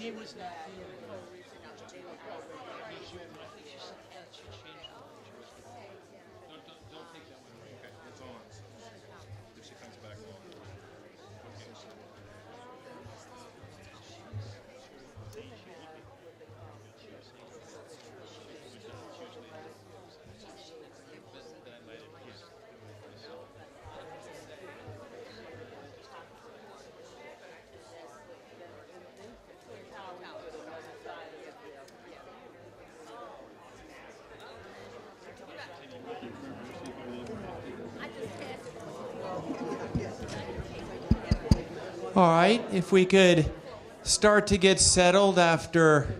he was not Don't take that one away. Okay, it's on. If she comes back on. All right, if we could start to get settled after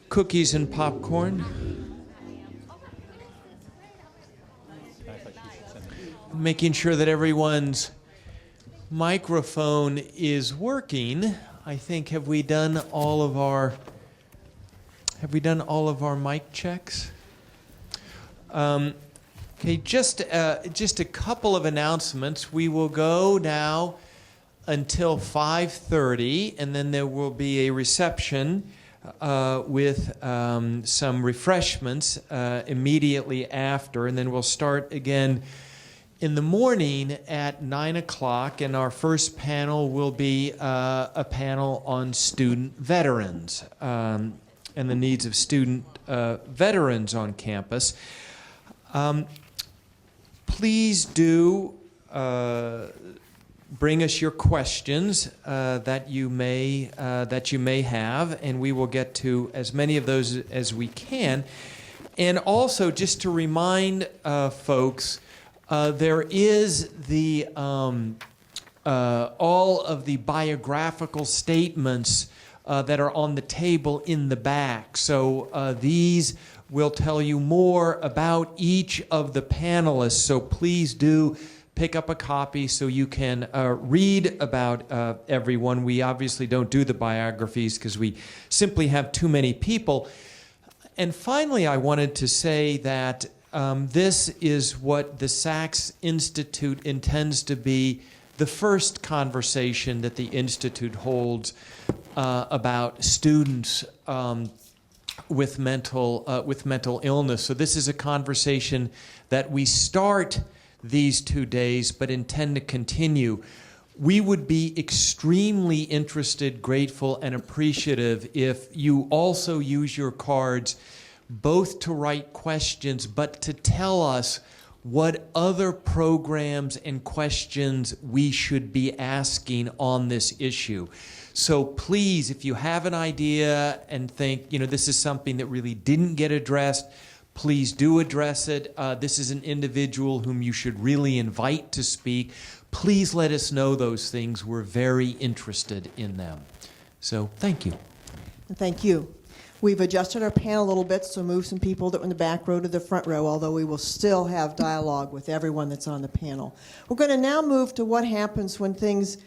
cookies and popcorn. Making sure that everyone's microphone is working. I think, have we done all of our mic checks? Okay, just a couple of announcements. We will go now until 5:30, and then there will be a reception with some refreshments immediately after, and then we'll start again in the morning at 9 o'clock, and our first panel will be a panel on student veterans and the needs of student veterans on campus. Please do bring us your questions that you may have, and we will get to as many of those as we can. And also, just to remind folks, there is the all of the biographical statements that are on the table in the back. So these will tell you more about each of the panelists. So please do pick up a copy so you can read about everyone. We obviously don't do the biographies because we simply have too many people. And finally, I wanted to say that this is what the Sachs Institute intends to be the first conversation that the Institute holds about students with mental illness. So this is a conversation that we start these 2 days, but intend to continue. We would be extremely interested, grateful, and appreciative if you also use your cards both to write questions, but to tell us what other programs and questions we should be asking on this issue. So please, if you have an idea and think, this is something that really didn't get addressed, please do address it. This is an individual whom you should really invite to speak. Please let us know those things. We're very interested in them. So thank you. Thank you. We've adjusted our panel a little bit, so move some people that were in the back row to the front row, although we will still have dialogue with everyone that's on the panel. We're going to now move to what happens when things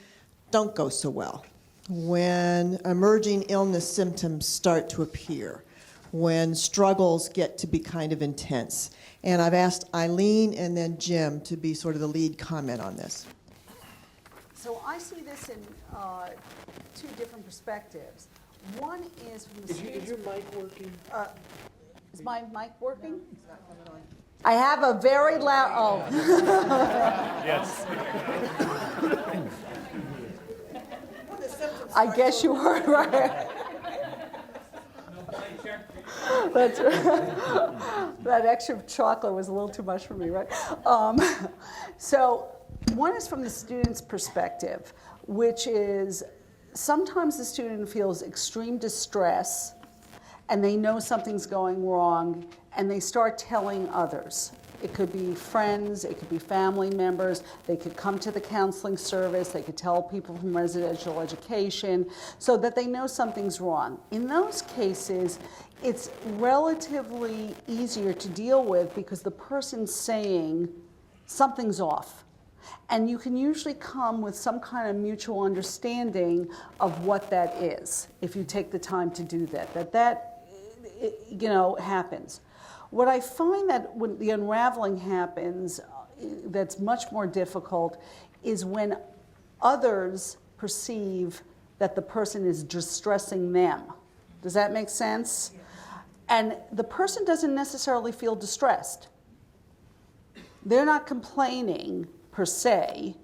don't go so well, when emerging illness symptoms start to appear, when struggles get to be kind of intense. And I've asked Eileen and then Jim to be sort of the lead comment on this. So I see this in two different perspectives. One is from the students. Is your mic working? Is my mic working? I have a very loud. Yes. I guess you heard right. That's that extra chocolate was a little too much for me, right? So one is from the student's perspective, which is sometimes the student feels extreme distress and they know something's going wrong and they start telling others. It could be friends, it could be family members, they could come to the counseling service, they could tell people from residential education so that they know something's wrong. In those cases, it's relatively easier to deal with because the person's saying something's off. And you can usually come with some kind of mutual understanding of what that is if you take the time to do that. That happens. What I find that when the unraveling happens that's much more difficult is when others perceive that the person is distressing them. Does that make sense? And the person doesn't necessarily feel distressed. They're not complaining per se,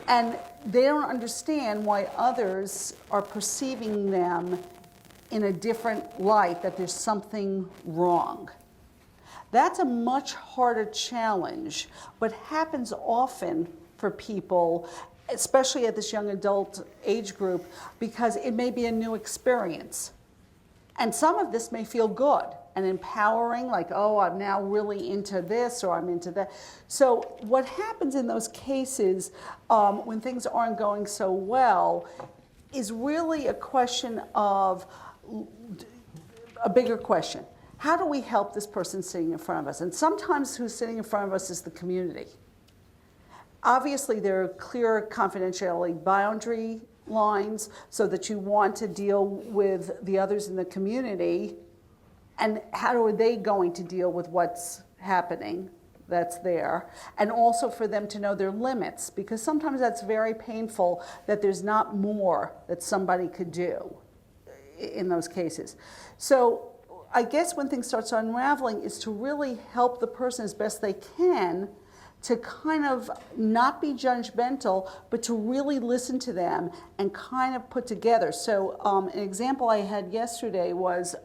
and they don't understand why others are perceiving them in a different light, that there's something wrong. That's a much harder challenge, but happens often for people, especially at this young adult age group, because it may be a new experience. And some of this may feel good and empowering, like, oh, I'm now really into this or I'm into that. So what happens in those cases when things aren't going so well is really a question of a bigger question. How do we help this person sitting in front of us? And sometimes who's sitting in front of us is the community. Obviously, there are clear confidentiality boundary lines so that you want to deal with the others in the community, and how are they going to deal with what's happening that's there, and also for them to know their limits, because sometimes that's very painful that there's not more that somebody could do in those cases. So I guess when things start unraveling is to really help the person as best they can to kind of not be judgmental, but to really listen to them and kind of put together. So an example I had yesterday was,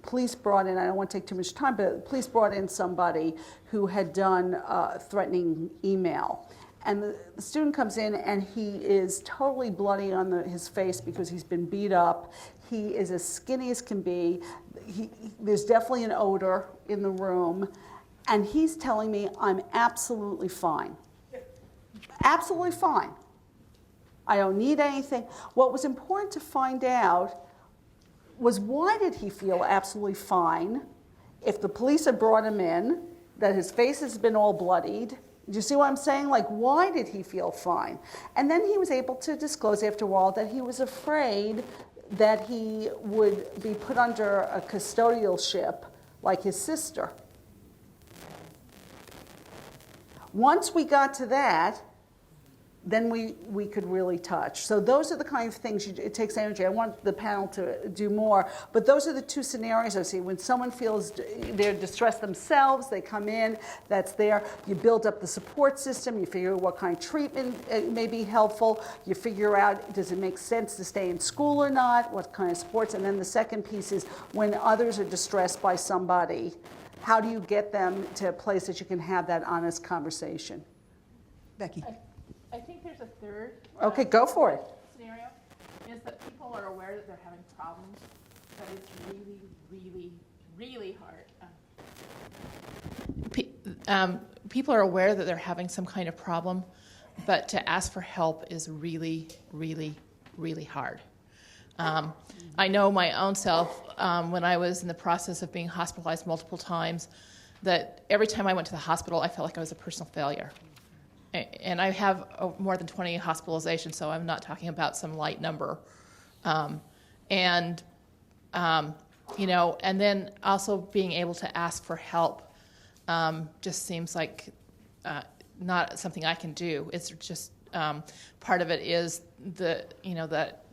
police brought in, I don't want to take too much time, but police brought in somebody who had done threatening email. And the student comes in and he is totally bloody on his face because he's been beat up. He is as skinny as can be. There's definitely an odor in the room. And he's telling me, I'm absolutely fine. Absolutely fine. I don't need anything. What was important to find out was, why did he feel absolutely fine if the police had brought him in, that his face has been all bloodied? Do you see what I'm saying? Like, why did he feel fine? And then he was able to disclose after a while that he was afraid that he would be put under a custodialship like his sister. Once we got to that, then we could really touch. So those are the kind of things, it takes energy. I want the panel to do more, but those are the two scenarios I see. When someone feels they're distressed themselves, they come in, that's there. You build up the support system, you figure out what kind of treatment may be helpful, you figure out, does it make sense to stay in school or not, what kind of supports, and then the second piece is when others are distressed by somebody, how do you get them to a place that you can have that honest conversation? Becky. I think there's a third. Okay, go for it. Scenario is that people are aware that they're having problems, but it's really, really, really hard. People are aware that they're having some kind of problem, but to ask for help is really, really, really hard. I know my own self, when I was in the process of being hospitalized multiple times, that every time I went to the hospital, I felt like I was a personal failure. And I have more than 20 hospitalizations, so I'm not talking about some light number. And then also being able to ask for help just seems like not something I can do. It's just part of it is that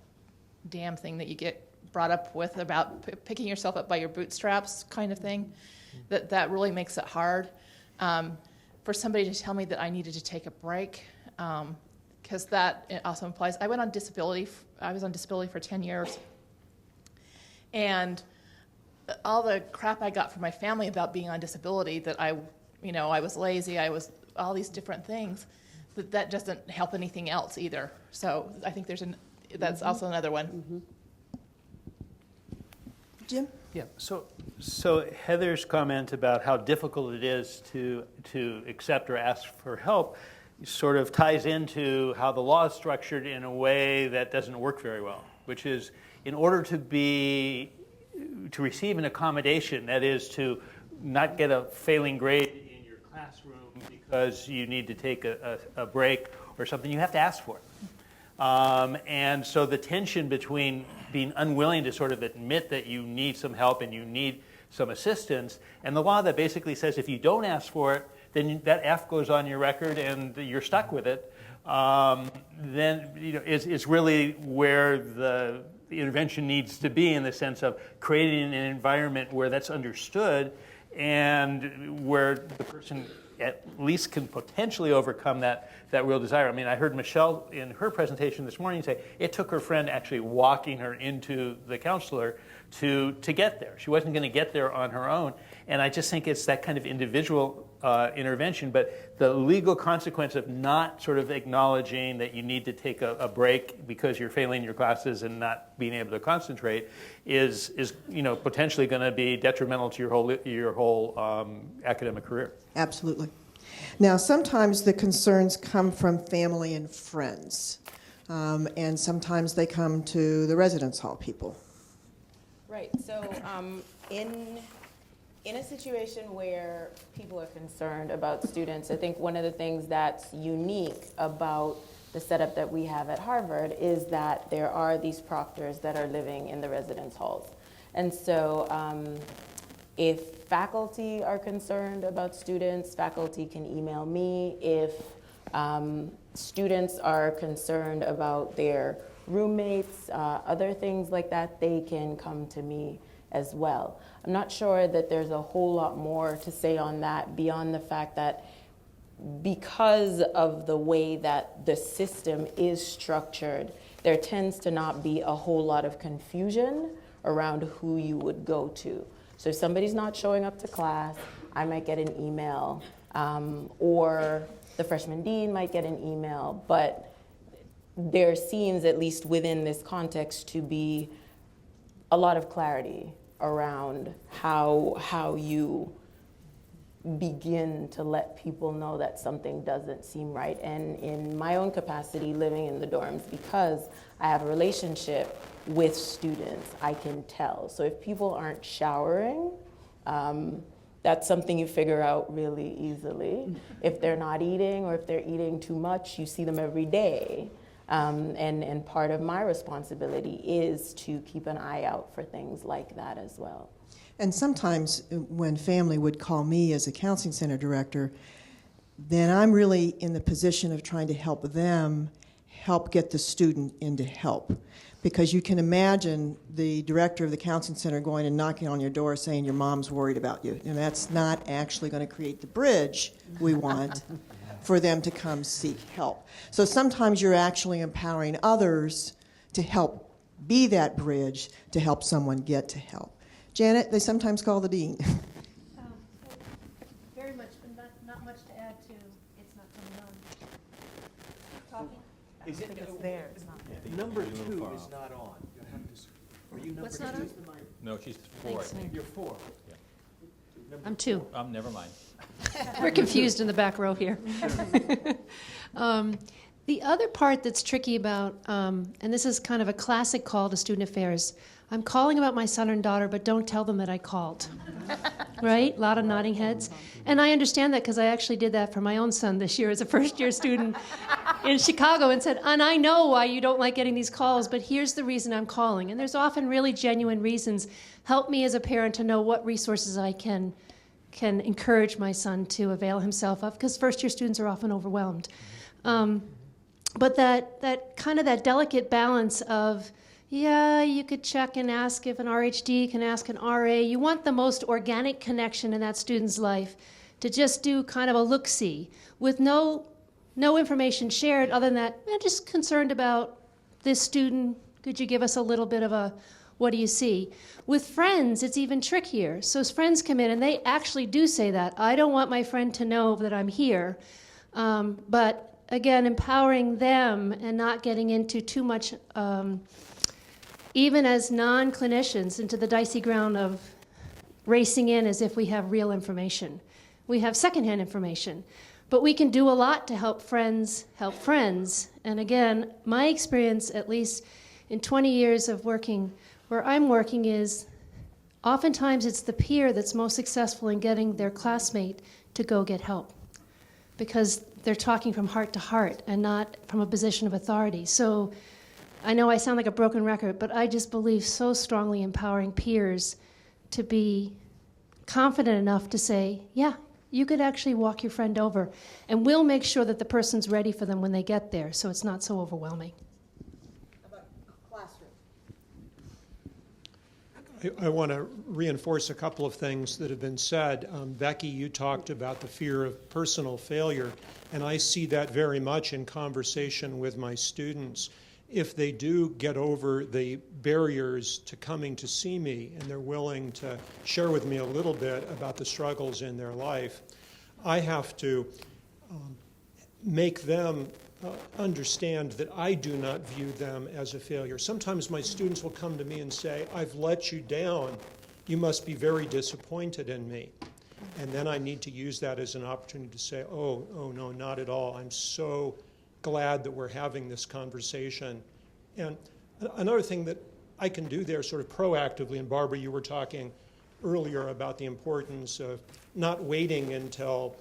damn thing that you get brought up with about picking yourself up by your bootstraps kind of thing. That really makes it hard. For somebody to tell me that I needed to take a break, because that also implies I went on disability. I was on disability for 10 years, and all the crap I got from my family about being on disability, that I was lazy, I was all these different things, that doesn't help anything else either. So I think that's also another one. Mm-hmm. Jim? Yeah, so Heather's comment about how difficult it is to accept or ask for help sort of ties into how the law is structured in a way that doesn't work very well, which is in order to receive an accommodation, that is to not get a failing grade in your classroom because you need to take a break or something, you have to ask for it. And so the tension between being unwilling to sort of admit that you need some help and you need some assistance, and the law that basically says if you don't ask for it, then that F goes on your record and you're stuck with it. Then is really where the intervention needs to be, in the sense of creating an environment where that's understood and where the person at least can potentially overcome that real desire. I mean, I heard Michelle in her presentation this morning say it took her friend actually walking her into the counselor to get there. She wasn't going to get there on her own. And I just think it's that kind of individual intervention, but the legal consequence of not sort of acknowledging that you need to take a break because you're failing your classes and not being able to concentrate is potentially going to be detrimental to your whole academic career. Absolutely. Now, sometimes the concerns come from family and friends, and sometimes they come to the residence hall people. Right. So in a situation where people are concerned about students, I think one of the things that's unique about the setup that we have at Harvard is that there are these proctors that are living in the residence halls. And so if faculty are concerned about students, faculty can email me. If students are concerned about their roommates, other things like that, they can come to me as well. I'm not sure that there's a whole lot more to say on that beyond the fact that because of the way that the system is structured, there tends to not be a whole lot of confusion around who you would go to. So if somebody's not showing up to class, I might get an email, or the freshman dean might get an email, but there seems, at least within this context, to be a lot of clarity around how you begin to let people know that something doesn't seem right. And in my own capacity living in the dorms, because I have a relationship with students, I can tell. So if people aren't showering, that's something you figure out really easily. If they're not eating, or if they're eating too much, you see them every day. And part of my responsibility is to keep an eye out for things like that as well. And sometimes when family would call me as a counseling center director, then I'm really in the position of trying to help them help get the student into help. Because you can imagine the director of the counseling center going and knocking on your door saying your mom's worried about you. And that's not actually going to create the bridge we want for them to come seek help. So sometimes you're actually empowering others to help be that bridge to help someone get to help. Janet, they sometimes call the dean. Very much, but not much to add to. It's not coming on. Talking? Is it It's there. It's not there. number 2 is not on? You'll have to. Are you number What's not 2? on? No, she's 4. Thanks. You're 4. I'm 2. Never mind. We're confused in the back row here. The other part that's tricky about, and this is kind of a classic call to student affairs, I'm calling about my son and daughter, but don't tell them that I called. Right? A lot of nodding heads. And I understand that because I actually did that for my own son this year as a first-year student in Chicago and said, and I know why you don't like getting these calls, but here's the reason I'm calling. And there's often really genuine reasons. Help me as a parent to know what resources I can encourage my son to avail himself of, because first-year students are often overwhelmed. But that kind of that delicate balance of, yeah, you could check and ask if an RHD can ask an RA. You want the most organic connection in that student's life to just do kind of a look-see with no information shared other than that, I'm just concerned about this student. Could you give us a little bit of a, what do you see? With friends, it's even trickier. So friends come in and they actually do say that. I don't want my friend to know that I'm here. But again, empowering them and not getting into too much, even as non-clinicians, into the dicey ground of racing in as if we have real information. We have secondhand information. But we can do a lot to help friends help friends. And again, my experience, at least in 20 years of working where I'm working, is oftentimes it's the peer that's most successful in getting their classmate to go get help, because they're talking from heart to heart and not from a position of authority. So I know I sound like a broken record, but I just believe so strongly empowering peers to be confident enough to say, yeah, you could actually walk your friend over, and we'll make sure that the person's ready for them when they get there, so it's not so overwhelming. How about classroom? I want to reinforce a couple of things that have been said. Becky, you talked about the fear of personal failure, and I see that very much in conversation with my students. If they do get over the barriers to coming to see me and they're willing to share with me a little bit about the struggles in their life, I have to make them understand that I do not view them as a failure. Sometimes my students will come to me and say, I've let you down. You must be very disappointed in me. And then I need to use that as an opportunity to say, oh no, not at all. I'm so glad that we're having this conversation. And another thing that I can do there sort of proactively, and Barbara, you were talking earlier about the importance of not waiting until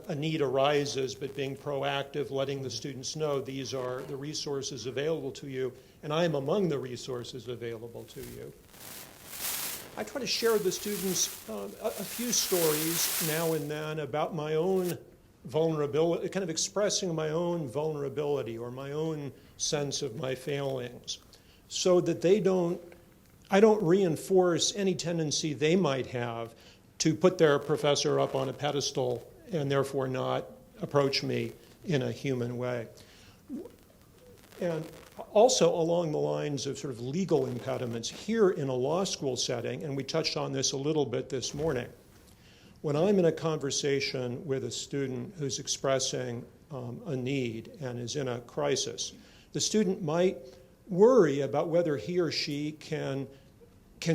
a need arises, but being proactive, letting the students know these are the resources available to you, and I am among the resources available to you. I try to share with the students a few stories now and then about my own vulnerability, kind of expressing my own vulnerability or my own sense of my failings, so that I don't reinforce any tendency they might have to put their professor up on a pedestal and therefore not approach me in a human way. And also along the lines of sort of legal impediments, here in a law school setting, and we touched on this a little bit this morning, when I'm in a conversation with a student who's expressing a need and is in a crisis, the student might worry about whether he or she can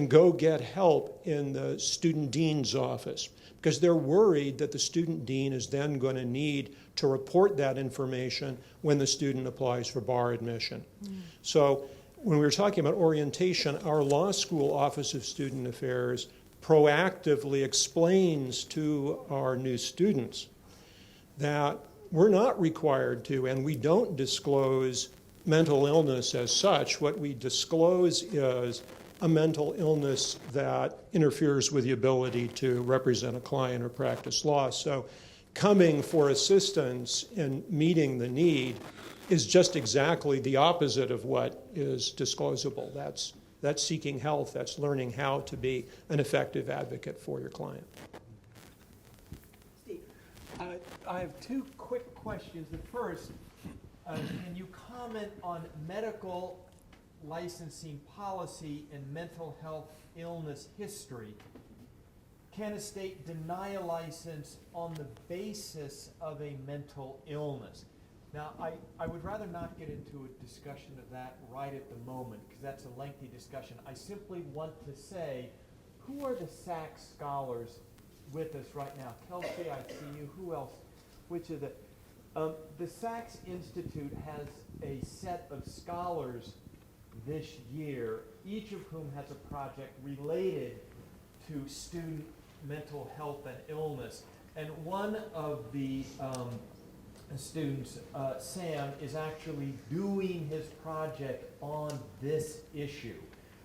go get help in the student dean's office, because they're worried that the student dean is then going to need to report that information when the student applies for bar admission. So when we were talking about orientation, our law school Office of Student Affairs proactively explains to our new students that we're not required to, and we don't disclose mental illness as such. What we disclose is a mental illness that interferes with the ability to represent a client or practice law. So coming for assistance in meeting the need is just exactly the opposite of what is disclosable. That's seeking health. That's learning how to be an effective advocate for your client. Steve. I have two quick questions. The first, can you comment on medical licensing policy and mental health illness history? Can a state deny a license on the basis of a mental illness? Now, I would rather not get into a discussion of that right at the moment, because that's a lengthy discussion. I simply want to say, who are the SAC scholars with us right now? Kelsey, I see you. Who else? Which of the SACS Institute has a set of scholars this year, each of whom has a project related to student mental health and illness. And one of the students, Sam, is actually doing his project on this issue.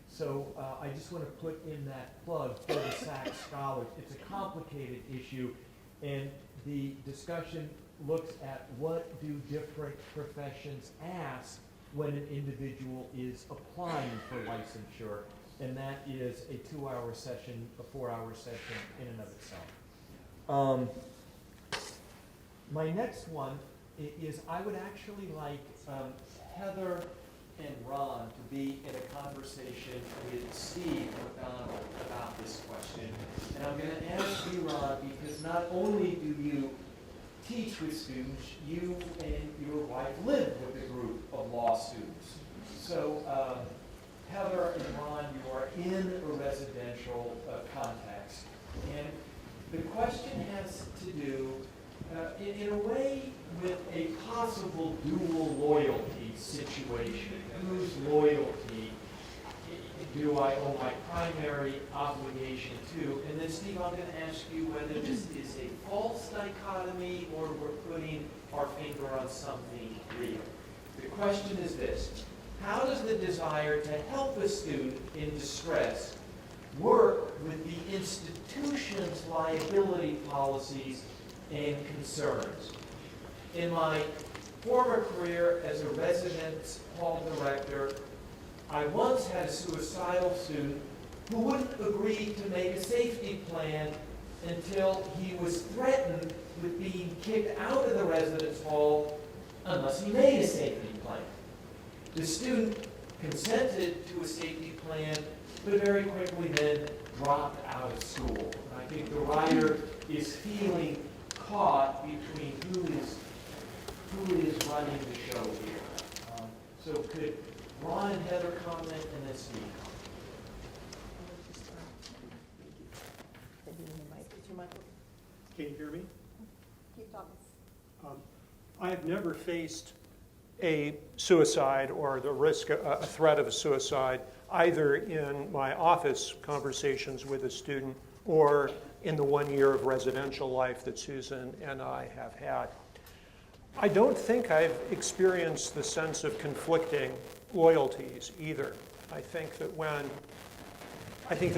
So I just want to put in that plug for the SAC scholars. It's a complicated issue, and the discussion looks at what do different professions ask when an individual is applying for licensure, and that is a 2-hour session, a 4-hour session in and of itself. My next one is I would actually like Heather and Ron to be in a conversation with Steve McDonald about this question. And I'm going to ask you, Ron, because not only do you teach with students, you and your wife live with a group of law students. So Heather and Ron, you are in a residential context. And the question has to do, in a way, with a possible dual loyalty situation. Whose loyalty do I owe my primary obligation to? And then, Steve, I'm going to ask you whether this is a false dichotomy or we're putting our finger on something real. The question is this: how does the desire to help a student in distress work with the institution's liability policies and concerns. In my former career as a residence hall director, I once had a suicidal student who wouldn't agree to make a safety plan until he was threatened with being kicked out of the residence hall unless he made a safety plan. The student consented to a safety plan, but very quickly then dropped out of school. And I think the writer is feeling caught between who is running the show here. So could Ron and Heather comment and then Steve comment? Can you hear me? Keep talking. I have never faced a suicide or the risk, a threat of a suicide, either in my office conversations with a student or in the 1 year of residential life that Susan and I have had. I don't think I've experienced the sense of conflicting loyalties either. I think that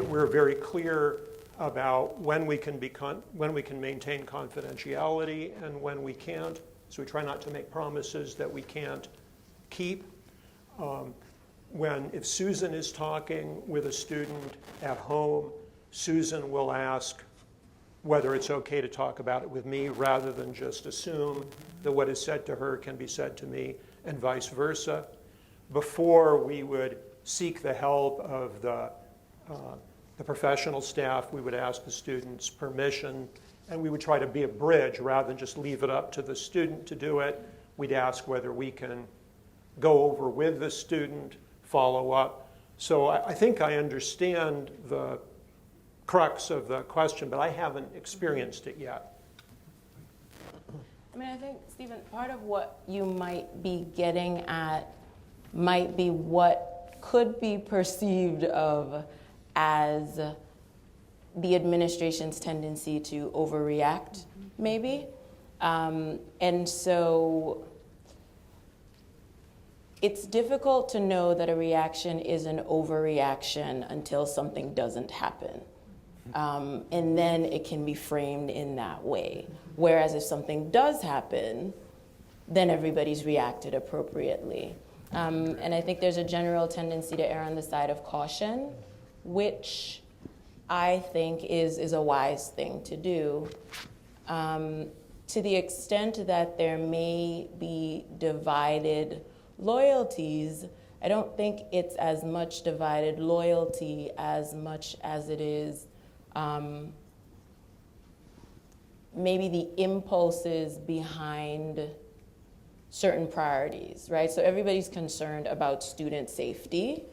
we're very clear about when we can maintain confidentiality and when we can't. So we try not to make promises that we can't keep. If Susan is talking with a student at home, Susan will ask whether it's okay to talk about it with me rather than just assume that what is said to her can be said to me and vice versa. Before we would seek the help of the professional staff, we would ask the student's permission, and we would try to be a bridge rather than just leave it up to the student to do it. We'd ask whether we can go over with the student, follow up. So I think I understand the crux of the question, but I haven't experienced it yet. I mean, I think, Stephen, part of what you might be getting at might be what could be perceived of as the administration's tendency to overreact, maybe. And so it's difficult to know that a reaction is an overreaction until something doesn't happen. And then it can be framed in that way. Whereas if something does happen, then everybody's reacted appropriately. And I think there's a general tendency to err on the side of caution, which I think is a wise thing to do. To the extent that there may be divided loyalties, I don't think it's as much divided loyalty as much as it is maybe the impulses behind certain priorities, right? So everybody's concerned about student safety.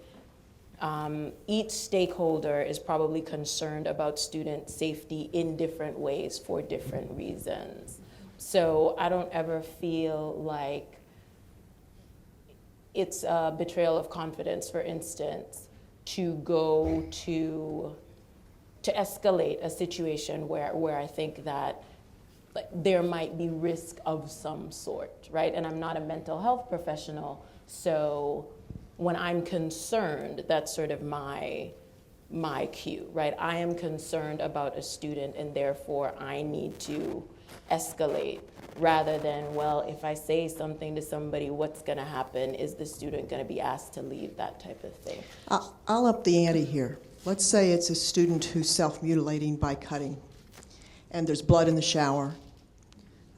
Each stakeholder is probably concerned about student safety in different ways for different reasons. So I don't ever feel like it's a betrayal of confidence, for instance, to go to escalate a situation where I think that there might be risk of some sort, right? And I'm not a mental health professional, so when I'm concerned, that's sort of my cue, right? I am concerned about a student, and therefore I need to escalate, rather than, well, if I say something to somebody, what's going to happen? Is the student going to be asked to leave? That type of thing. I'll up the ante here. Let's say it's a student who's self-mutilating by cutting, and there's blood in the shower,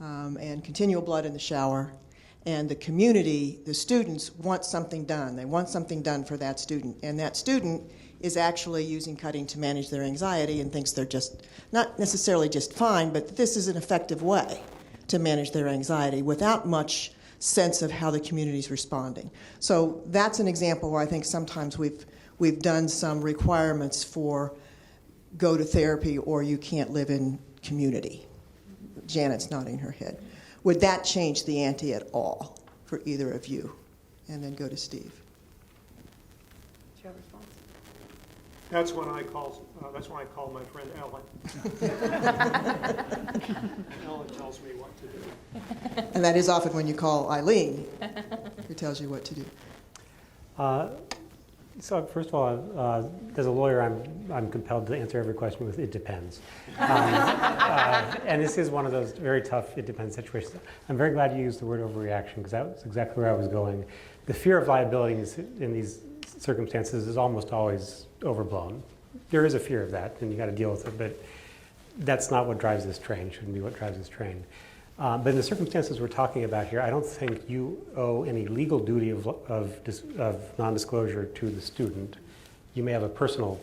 and continual blood in the shower, and the community, the students want something done. They want something done for that student, and that student is actually using cutting to manage their anxiety and thinks they're just, not necessarily just fine, but this is an effective way to manage their anxiety without much sense of how the community's responding. So that's an example where I think sometimes we've done some requirements for go to therapy or you can't live in community. Janet's nodding her head. Would that change the ante at all for either of you? And then go to Steve. Do you have a response? That's when I call my friend Ellen. Ellen tells me what to do. And that is often when you call Eileen, who tells you what to do. So first of all, as a lawyer, I'm compelled to answer every question with "it depends," and this is one of those very tough "it depends" situations. I'm very glad you used the word overreaction because that was exactly where I was going. The fear of liability in these circumstances is almost always overblown. There is a fear of that, and you got to deal with it, but that's not what drives this train. Shouldn't be what drives this train. But in the circumstances we're talking about here, I don't think you owe any legal duty of non-disclosure to the student. You may have a personal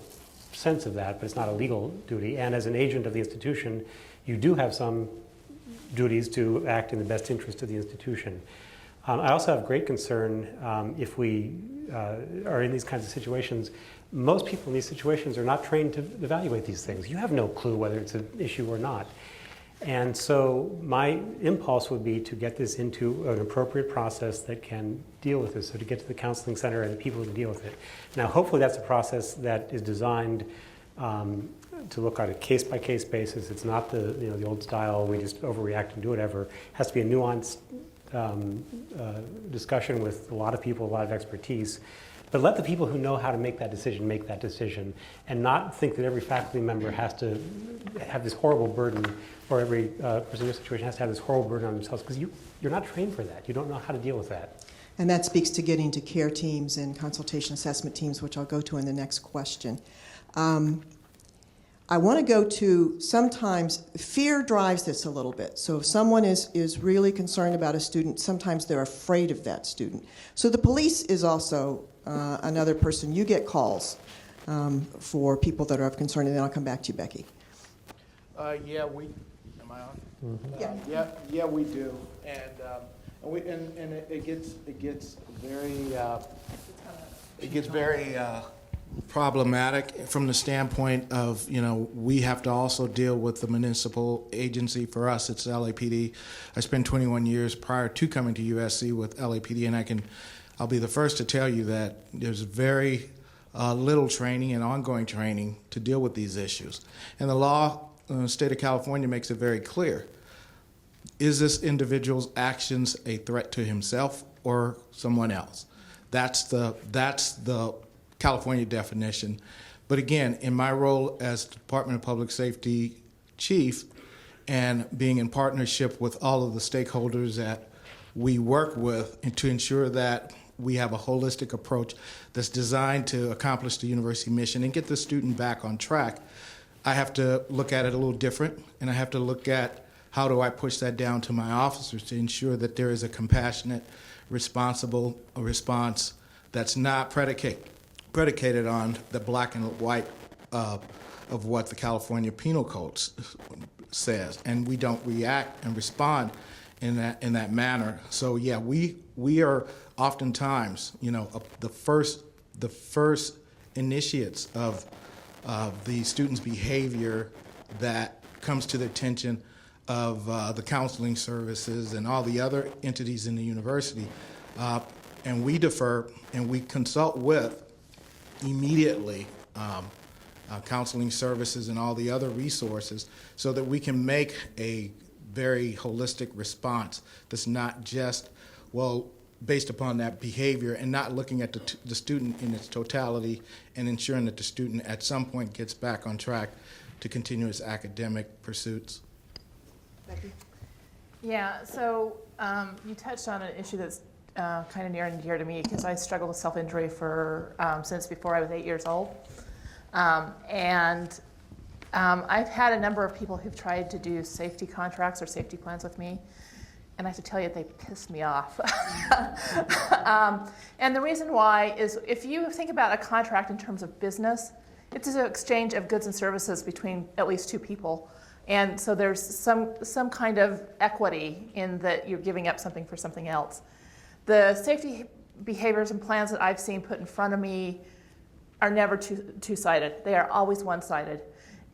sense of that, but it's not a legal duty. And as an agent of the institution, you do have some duties to act in the best interest of the institution. I also have great concern if we are in these kinds of situations. Most people in these situations are not trained to evaluate these things. You have no clue whether it's an issue or not. And so my impulse would be to get this into an appropriate process that can deal with this, so to get to the counseling center and the people who can deal with it. Now, hopefully that's a process that is designed to look on a case-by-case basis. It's not the old style, we just overreact and do whatever. It has to be a nuanced discussion with a lot of people, a lot of expertise. But let the people who know how to make that decision, and not think that every faculty member has to have this horrible burden, or every person in your situation has to have this horrible burden on themselves, because you're not trained for that. You don't know how to deal with that. And that speaks to getting to care teams and consultation assessment teams, which I'll go to in the next question. I want to go to, sometimes fear drives this a little bit. So if someone is really concerned about a student, sometimes they're afraid of that student. So the police is also another person. You get calls for people that are of concern, and then I'll come back to you, Becky. Yeah, am I on? Mm-hmm. Yeah, we do, and it gets very problematic from the standpoint of, we have to also deal with the municipal agency. For us, it's LAPD. I spent 21 years prior to coming to USC with LAPD, and I'll be the first to tell you that there's very little training and ongoing training to deal with these issues. And the law in the state of California makes it very clear. Is this individual's actions a threat to himself or someone else? That's the California definition. But again, in my role as Department of Public Safety chief and being in partnership with all of the stakeholders that we work with, and to ensure that we have a holistic approach that's designed to accomplish the university mission and get the student back on track, I have to look at it a little different, and I have to look at how do I push that down to my officers to ensure that there is a compassionate, responsible response that's not predicated on the black and white of what the California Penal Code says, and we don't react and respond in that manner. So yeah, we are oftentimes, the first initiates of the student's behavior that comes to the attention of the counseling services and all the other entities in the university, and we defer and we consult with immediately counseling services and all the other resources so that we can make a very holistic response that's not just, based upon that behavior and not looking at the student in its totality and ensuring that the student at some point gets back on track to continue its academic pursuits. Becky? Yeah, so you touched on an issue that's kind of near and dear to me because I struggled with self-injury for since before I was 8 years old. I've had a number of people who've tried to do safety contracts or safety plans with me, and I have to tell you, they piss me off. And the reason why is if you think about a contract in terms of business, it's an exchange of goods and services between at least two people. And so there's some kind of equity in that you're giving up something for something else. The safety behaviors and plans that I've seen put in front of me are never two-sided. They are always one-sided.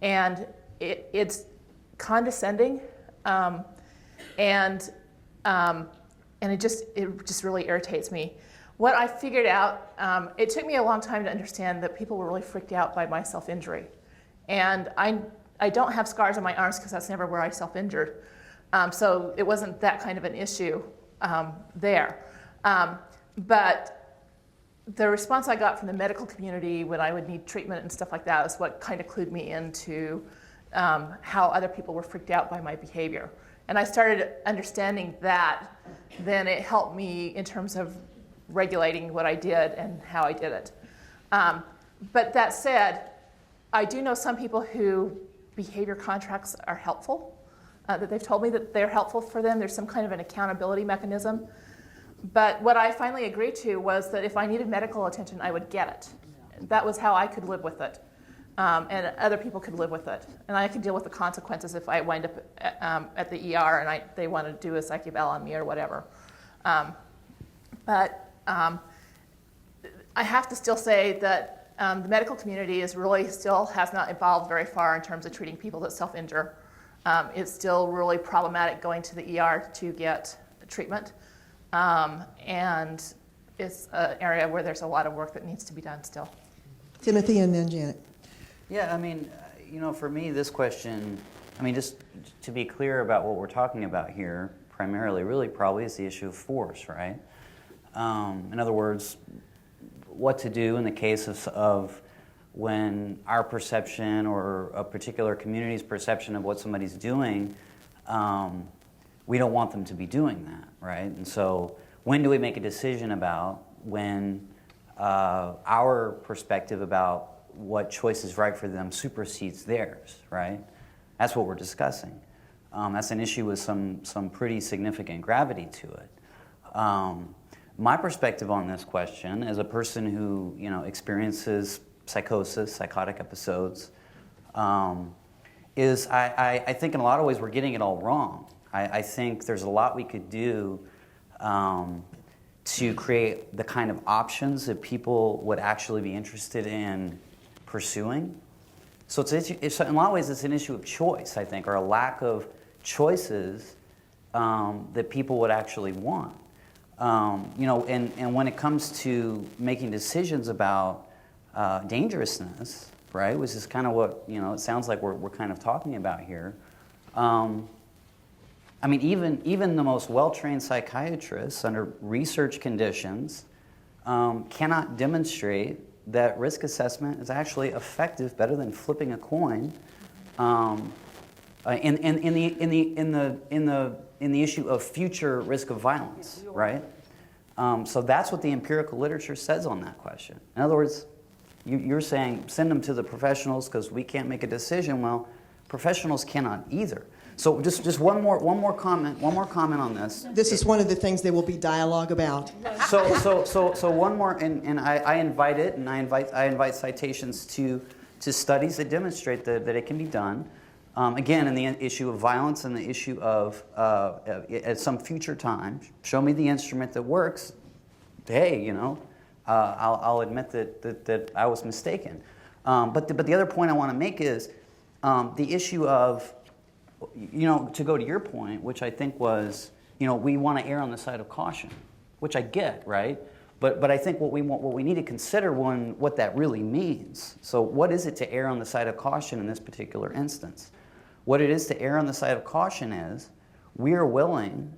And it's condescending, and it just really irritates me. What I figured out, it took me a long time to understand that people were really freaked out by my self-injury. And I don't have scars on my arms because that's never where I self-injured. So it wasn't that kind of an issue there. But the response I got from the medical community when I would need treatment and stuff like that is what kind of clued me into how other people were freaked out by my behavior. And I started understanding that, then it helped me in terms of regulating what I did and how I did it. But that said, I do know some people who behavior contracts are helpful, that they've told me that they're helpful for them. There's some kind of an accountability mechanism. But what I finally agreed to was that if I needed medical attention, I would get it. That was how I could live with it. And other people could live with it. And I could deal with the consequences if I wind up at the ER and they want to do a psych eval on me or whatever. But I have to still say that the medical community is really still has not evolved very far in terms of treating people that self-injure. It's still really problematic going to the ER to get treatment. And it's an area where there's a lot of work that needs to be done still. Timothy and then Janet. Yeah, I mean, for me, this question, just to be clear about what we're talking about here, primarily, really probably is the issue of force, right? In other words, what to do in the case of when our perception or a particular community's perception of what somebody's doing, we don't want them to be doing that, right? And so when do we make a decision about when our perspective about what choice is right for them supersedes theirs, right? That's what we're discussing. That's an issue with some pretty significant gravity to it. My perspective on this question, as a person who experiences psychosis, psychotic episodes, is I think in a lot of ways we're getting it all wrong. I think there's a lot we could do to create the kind of options that people would actually be interested in pursuing. So it's in a lot of ways it's an issue of choice, I think, or a lack of choices that people would actually want. And when it comes to making decisions about dangerousness, right, which is kind of what it sounds like we're kind of talking about here. Even the most well-trained psychiatrists under research conditions cannot demonstrate that risk assessment is actually effective, better than flipping a coin, in the issue of future risk of violence, right? So that's what the empirical literature says on that question. In other words, you're saying send them to the professionals because we can't make a decision. Well, professionals cannot either. So just one more comment on this. This is one of the things there will be dialogue about. So one more, and I invite it, and I invite citations to studies that demonstrate that it can be done. Again, in the issue of violence and the issue of at some future time, show me the instrument that works. Hey, I'll admit that I was mistaken. But the other point I want to make is the issue of, to go to your point, which I think was, we want to err on the side of caution, which I get, right? But I think what we need to consider what that really means. So what is it to err on the side of caution in this particular instance? What it is to err on the side of caution is we are willing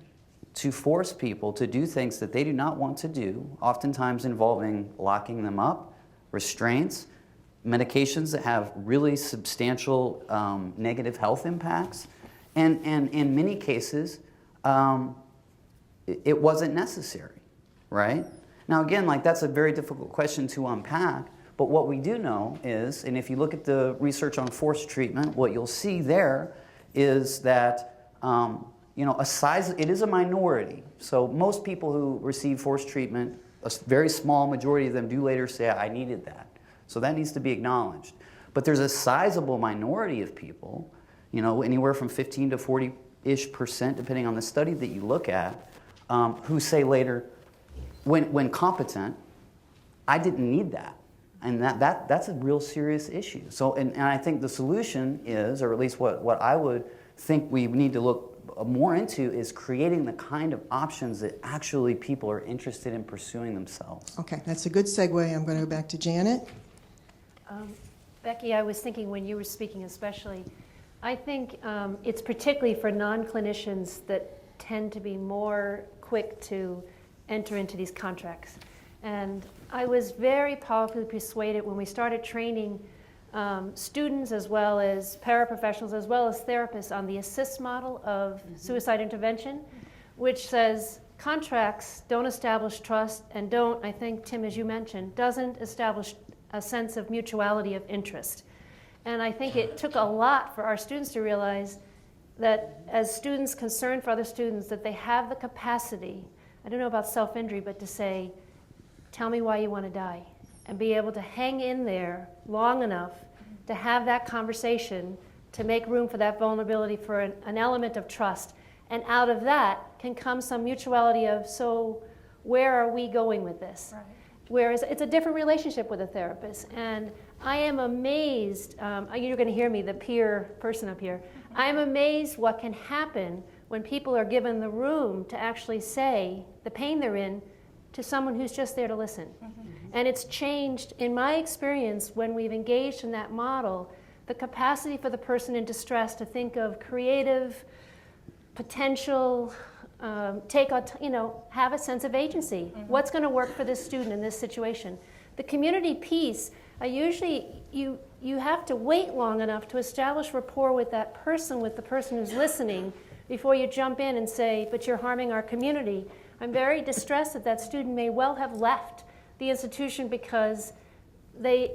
to force people to do things that they do not want to do, oftentimes involving locking them up, restraints, medications that have really substantial negative health impacts, and in many cases, it wasn't necessary, right? Now again, that's a very difficult question to unpack, but what we do know is, and if you look at the research on forced treatment, what you'll see there is that it is a minority. So most people who receive forced treatment, a very small majority of them do later say, I needed that. So that needs to be acknowledged. But there's a sizable minority of people, anywhere from 15 to 40-ish%, depending on the study that you look at, who say later, when competent, I didn't need that. And that's a real serious issue. So, and I think the solution is, or at least what I would think we need to look more into, is creating the kind of options that actually people are interested in pursuing themselves. Okay, that's a good segue. I'm going to go back to Janet. Becky, I was thinking when you were speaking especially, I think it's particularly for non-clinicians that tend to be more quick to enter into these contracts. And I was very powerfully persuaded when we started training students as well as paraprofessionals as well as therapists on the ASSIST model of suicide intervention, which says contracts don't establish trust and don't, I think, Tim, as you mentioned, doesn't establish a sense of mutuality of interest. And I think it took a lot for our students to realize that as students concerned for other students, that they have the capacity, I don't know about self-injury, but to say, tell me why you want to die, and be able to hang in there long enough to have that conversation, to make room for that vulnerability, for an element of trust. And out of that can come some mutuality of, so where are we going with this? Right. Whereas it's a different relationship with a therapist. And I am amazed, you're going to hear me, the peer person up here, I'm amazed what can happen when people are given the room to actually say the pain they're in to someone who's just there to listen. And it's changed, in my experience, when we've engaged in that model, the capacity for the person in distress to think of creative, potential, have a sense of agency. What's going to work for this student in this situation? The community piece, usually you have to wait long enough to establish rapport with that person, with the person who's listening, before you jump in and say, but you're harming our community. I'm very distressed that that student may well have left the institution because they,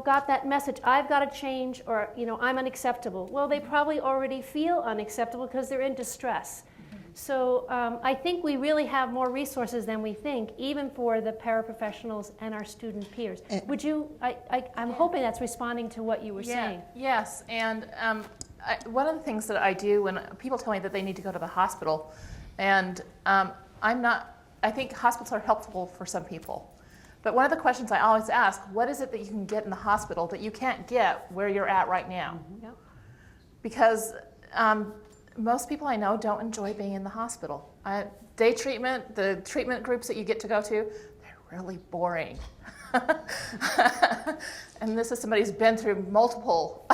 got that message, I've got to change, or, I'm unacceptable. Well, they probably already feel unacceptable because they're in distress. So I think we really have more resources than we think, even for the paraprofessionals and our student peers. Would you, I'm hoping that's responding to what you were saying. Yes, and one of the things that I do when people tell me that they need to go to the hospital, and I think hospitals are helpful for some people. But one of the questions I always ask, what is it that you can get in the hospital that you can't get where you're at right now? Yep. Because most people I know don't enjoy being in the hospital. Day treatment, the treatment groups that you get to go to, they're really boring. And this is somebody who's been through multiple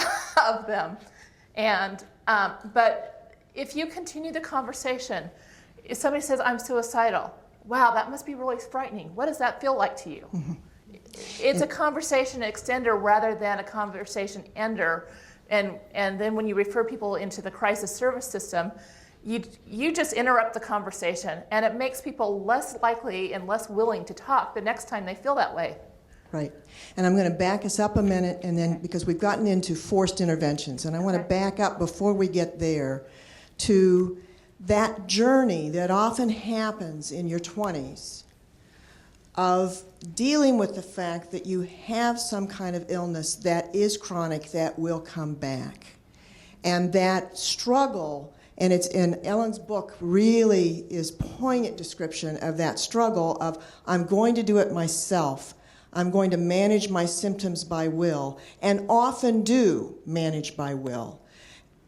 of them. And but if you continue the conversation, if somebody says, I'm suicidal, wow, that must be really frightening. What does that feel like to you? It's a conversation extender rather than a conversation ender. And then when you refer people into the crisis service system, you just interrupt the conversation, and it makes people less likely and less willing to talk the next time they feel that way. Right. And I'm going to back us up a minute, and then because we've gotten into forced interventions, and I want to back up before we get there to that journey that often happens in your 20s of dealing with the fact that you have some kind of illness that is chronic that will come back. And that struggle, and it's in Ellen's book, really is poignant description of that struggle of, I'm going to do it myself. I'm going to manage my symptoms by will, and often do manage by will.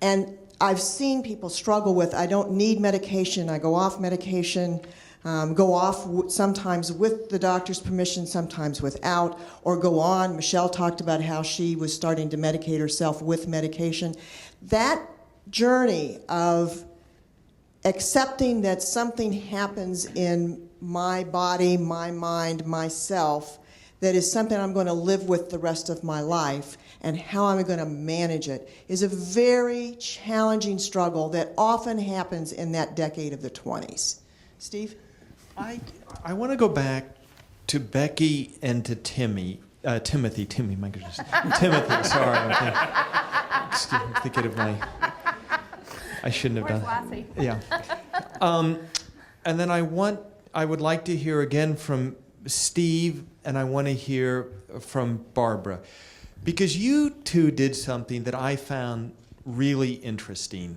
And I've seen people struggle with, I don't need medication, I go off medication, go off sometimes with the doctor's permission, sometimes without, or go on. Michelle talked about how she was starting to medicate herself with medication. That journey of accepting that something happens in my body, my mind, myself, that is something I'm going to live with the rest of my life, and how I'm going to manage it is a very challenging struggle that often happens in that decade of the 20s. Steve? I want to go back to Becky and to Timothy, my goodness. Timothy, sorry. I'm thinking of I shouldn't have done that. Yeah. And then I would like to hear again from Steve, and I want to hear from Barbara. Because you two did something that I found really interesting.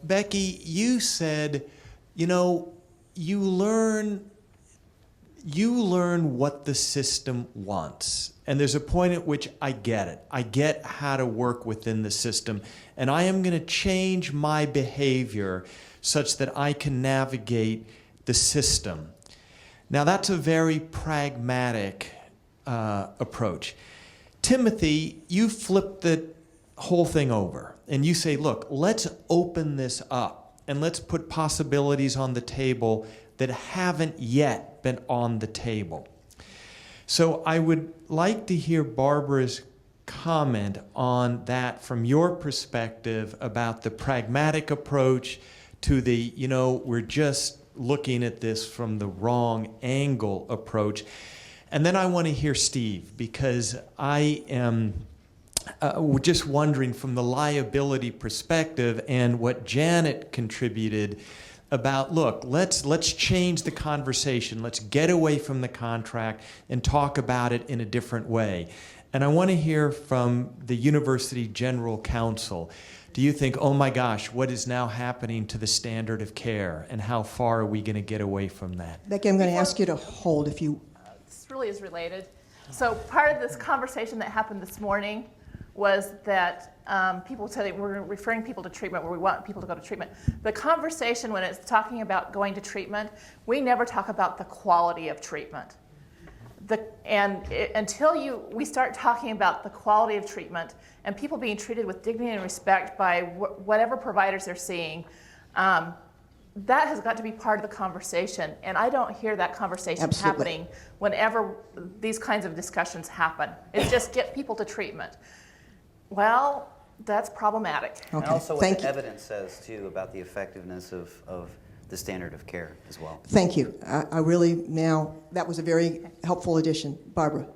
Becky, you said, you learn what the system wants. And there's a point at which I get it. I get how to work within the system. And I am going to change my behavior such that I can navigate the system. Now, that's a very pragmatic approach. Timothy, you flip the whole thing over. And you say, look, let's open this up. And let's put possibilities on the table that haven't yet been on the table. So I would like to hear Barbara's comment on that from your perspective about the pragmatic approach to the, we're just looking at this from the wrong angle approach. And then I want to hear Steve, because I am just wondering from the liability perspective and what Janet contributed about, look, let's change the conversation. Let's get away from the contract and talk about it in a different way. And I want to hear from the University General Counsel. Do you think, oh my gosh, what is now happening to the standard of care, and how far are we going to get away from that? Becky, I'm going to ask you to hold if you... This really is related. So part of this conversation that happened this morning was that people said we're referring people to treatment, where we want people to go to treatment. The conversation when it's talking about going to treatment, we never talk about the quality of treatment. Until we start talking about the quality of treatment and people being treated with dignity and respect by whatever providers they're seeing, that has got to be part of the conversation. And I don't hear that conversation happening whenever these kinds of discussions happen. It's just get people to treatment. Well, that's problematic. Okay. And also what Thank the you. evidence says, too, about the effectiveness of the standard of care as well. Thank you. I really now, that was a very helpful addition. Barbara.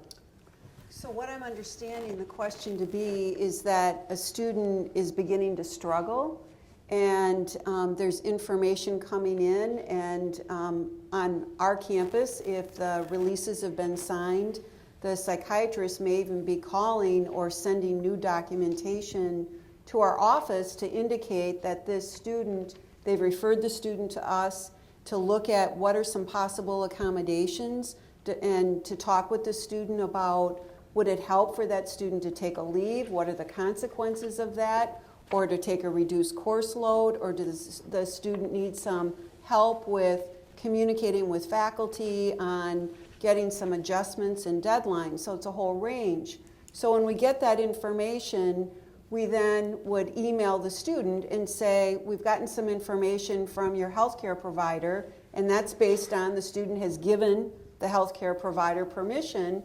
So what I'm understanding the question to be is that a student is beginning to struggle, and there's information coming in, and on our campus, if the releases have been signed, the psychiatrist may even be calling or sending new documentation to our office to indicate that this student, they've referred the student to us to look at what are some possible accommodations and to talk with the student about would it help for that student to take a leave, what are the consequences of that, or to take a reduced course load, or does the student need some help with communicating with faculty on getting some adjustments and deadlines. So it's a whole range. So when we get that information, we then would email the student and say, we've gotten some information from your healthcare provider, and that's based on the student has given the healthcare provider permission,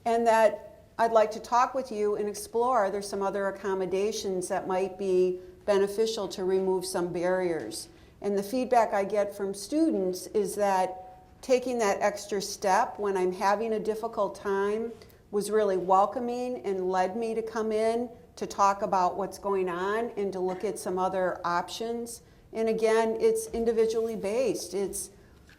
and that I'd like to talk with you and explore, are there some other accommodations that might be beneficial to remove some barriers? And the feedback I get from students is that taking that extra step when I'm having a difficult time was really welcoming and led me to come in to talk about what's going on and to look at some other options. And again, it's individually based. It's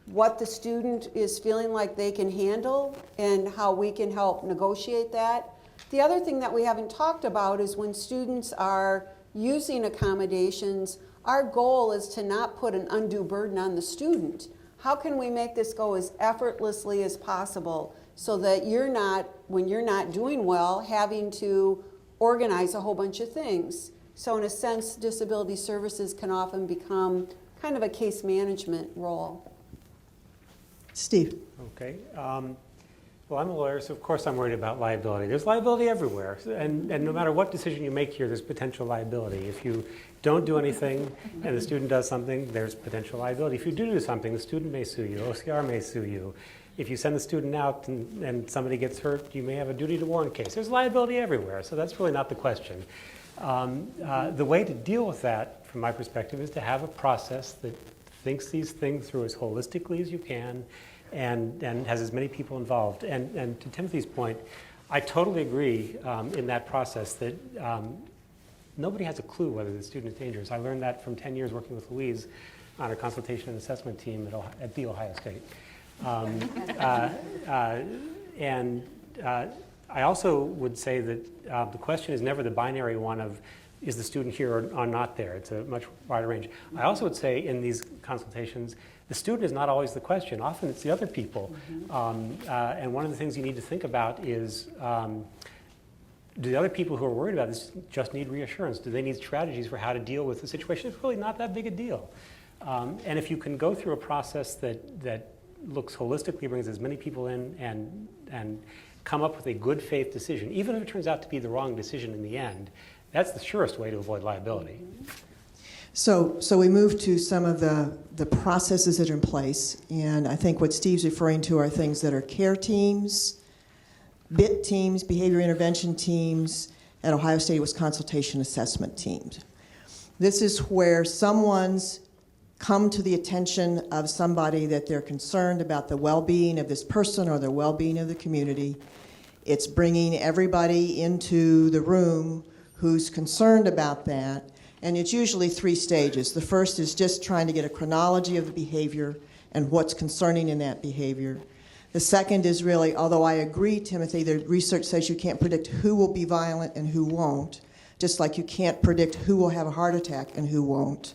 what the student is feeling like they can handle and how we can help negotiate that. The other thing that we haven't talked about is when students are using accommodations, our goal is to not put an undue burden on the student. How can we make this go as effortlessly as possible so that you're not, when you're not doing well, having to organize a whole bunch of things? So in a sense, disability services can often become kind of a case management role. Steve. Okay. Well, I'm a lawyer, so of course I'm worried about liability. There's liability everywhere, and no matter what decision you make here, there's potential liability. If you don't do anything and the student does something, there's potential liability. If you do something, the student may sue you, OCR may sue you. If you send the student out and somebody gets hurt, you may have a duty to warn case. There's liability everywhere, so that's really not the question. The way to deal with that, from my perspective, is to have a process that thinks these things through as holistically as you can and has as many people involved. And to Timothy's point, I totally agree in that process that nobody has a clue whether the student is dangerous. I learned that from 10 years working with Louise on a consultation and assessment team at The Ohio State. I also would say that the question is never the binary one of is the student here or not there. It's a much wider range. I also would say in these consultations, the student is not always the question. Often it's the other people. And one of the things you need to think about is, do the other people who are worried about this just need reassurance? Do they need strategies for how to deal with the situation? It's really not that big a deal. And if you can go through a process that looks holistically, brings as many people in and come up with a good faith decision, even if it turns out to be the wrong decision in the end, that's the surest way to avoid liability. So we move to some of the processes that are in place, and I think what Steve's referring to are things that are care teams, BIT teams, behavior intervention teams. At Ohio State, it was consultation assessment teams. This is where someone's come to the attention of somebody that they're concerned about the well-being of this person or the well-being of the community. It's bringing everybody into the room who's concerned about that, and it's usually 3 stages. The first is just trying to get a chronology of the behavior and what's concerning in that behavior. The second is really, although I agree, Timothy, the research says you can't predict who will be violent and who won't, just like you can't predict who will have a heart attack and who won't.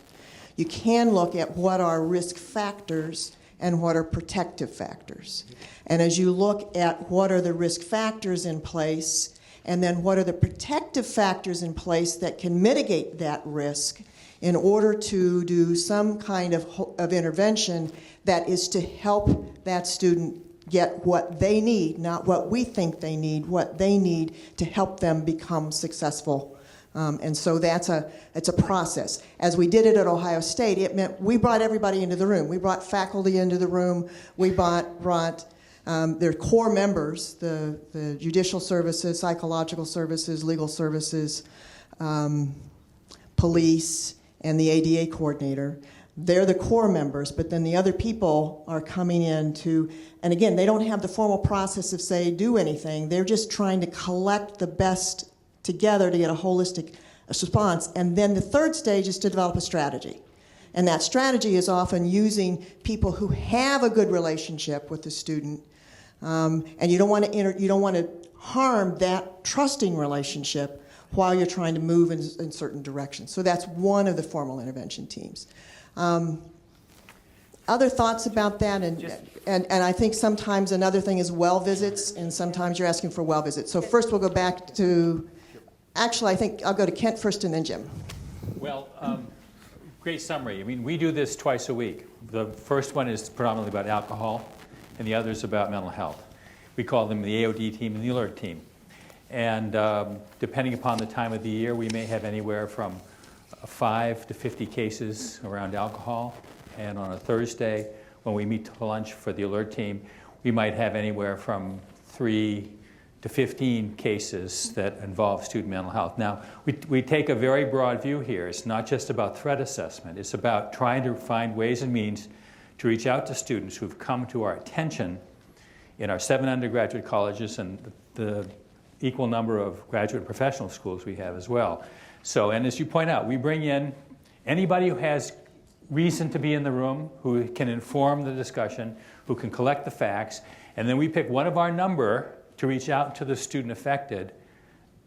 You can look at what are risk factors and what are protective factors. And as you look at what are the risk factors in place, and then what are the protective factors in place that can mitigate that risk in order to do some kind of intervention that is to help that student get what they need, not what we think they need, what they need to help them become successful. And so it's a process. As we did it at Ohio State, it meant we brought everybody into the room. We brought faculty into the room. We brought their core members, the judicial services, psychological services, legal services, police, and the ADA coordinator. They're the core members, but then the other people are coming in to, and again, they don't have the formal process of say, do anything. They're just trying to collect the best together to get a holistic response. And then the third stage is to develop a strategy. And that strategy is often using people who have a good relationship with the student, and you don't want to harm that trusting relationship while you're trying to move in certain directions. So that's one of the formal intervention teams. Other thoughts about that, and I think sometimes another thing is well visits, and sometimes you're asking for well visits. So first we'll go back to, actually I think I'll go to Kent first and then Jim. Well, great summary. I mean, we do this twice a week. The first one is predominantly about alcohol, and the other is about mental health. We call them the AOD team and the alert team. And depending upon the time of the year, we may have anywhere from 5 to 50 cases around alcohol. And on a Thursday, when we meet to lunch for the alert team, we might have anywhere from 3 to 15 cases that involve student mental health. Now, we take a very broad view here. It's not just about threat assessment. It's about trying to find ways and means to reach out to students who've come to our attention in our 7 undergraduate colleges and the equal number of graduate professional schools we have as well. So, and as you point out, we bring in anybody who has reason to be in the room, who can inform the discussion, who can collect the facts, and then we pick one of our number to reach out to the student affected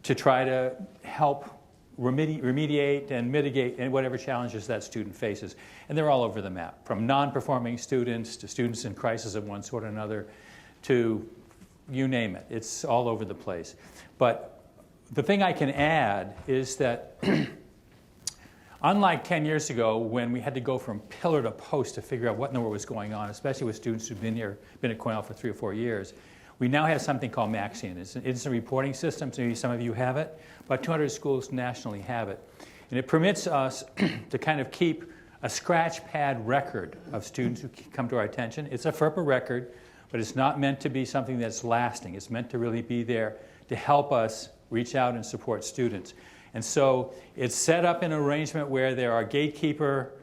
to try to help remediate and mitigate whatever challenges that student faces. And they're all over the map, from non-performing students to students in crisis of one sort or another to you name it. It's all over the place. But the thing I can add is that unlike 10 years ago when we had to go from pillar to post to figure out what in the world was going on, especially with students who've been at Cornell for 3 or 4 years, we now have something called Maxian. It's an instant reporting system. So maybe some of you have it. About 200 schools nationally have it. And it permits us to kind of keep a scratch pad record of students who come to our attention. It's a FERPA record, but it's not meant to be something that's lasting. It's meant to really be there to help us reach out and support students. And so it's set up in an arrangement where there are gatekeeper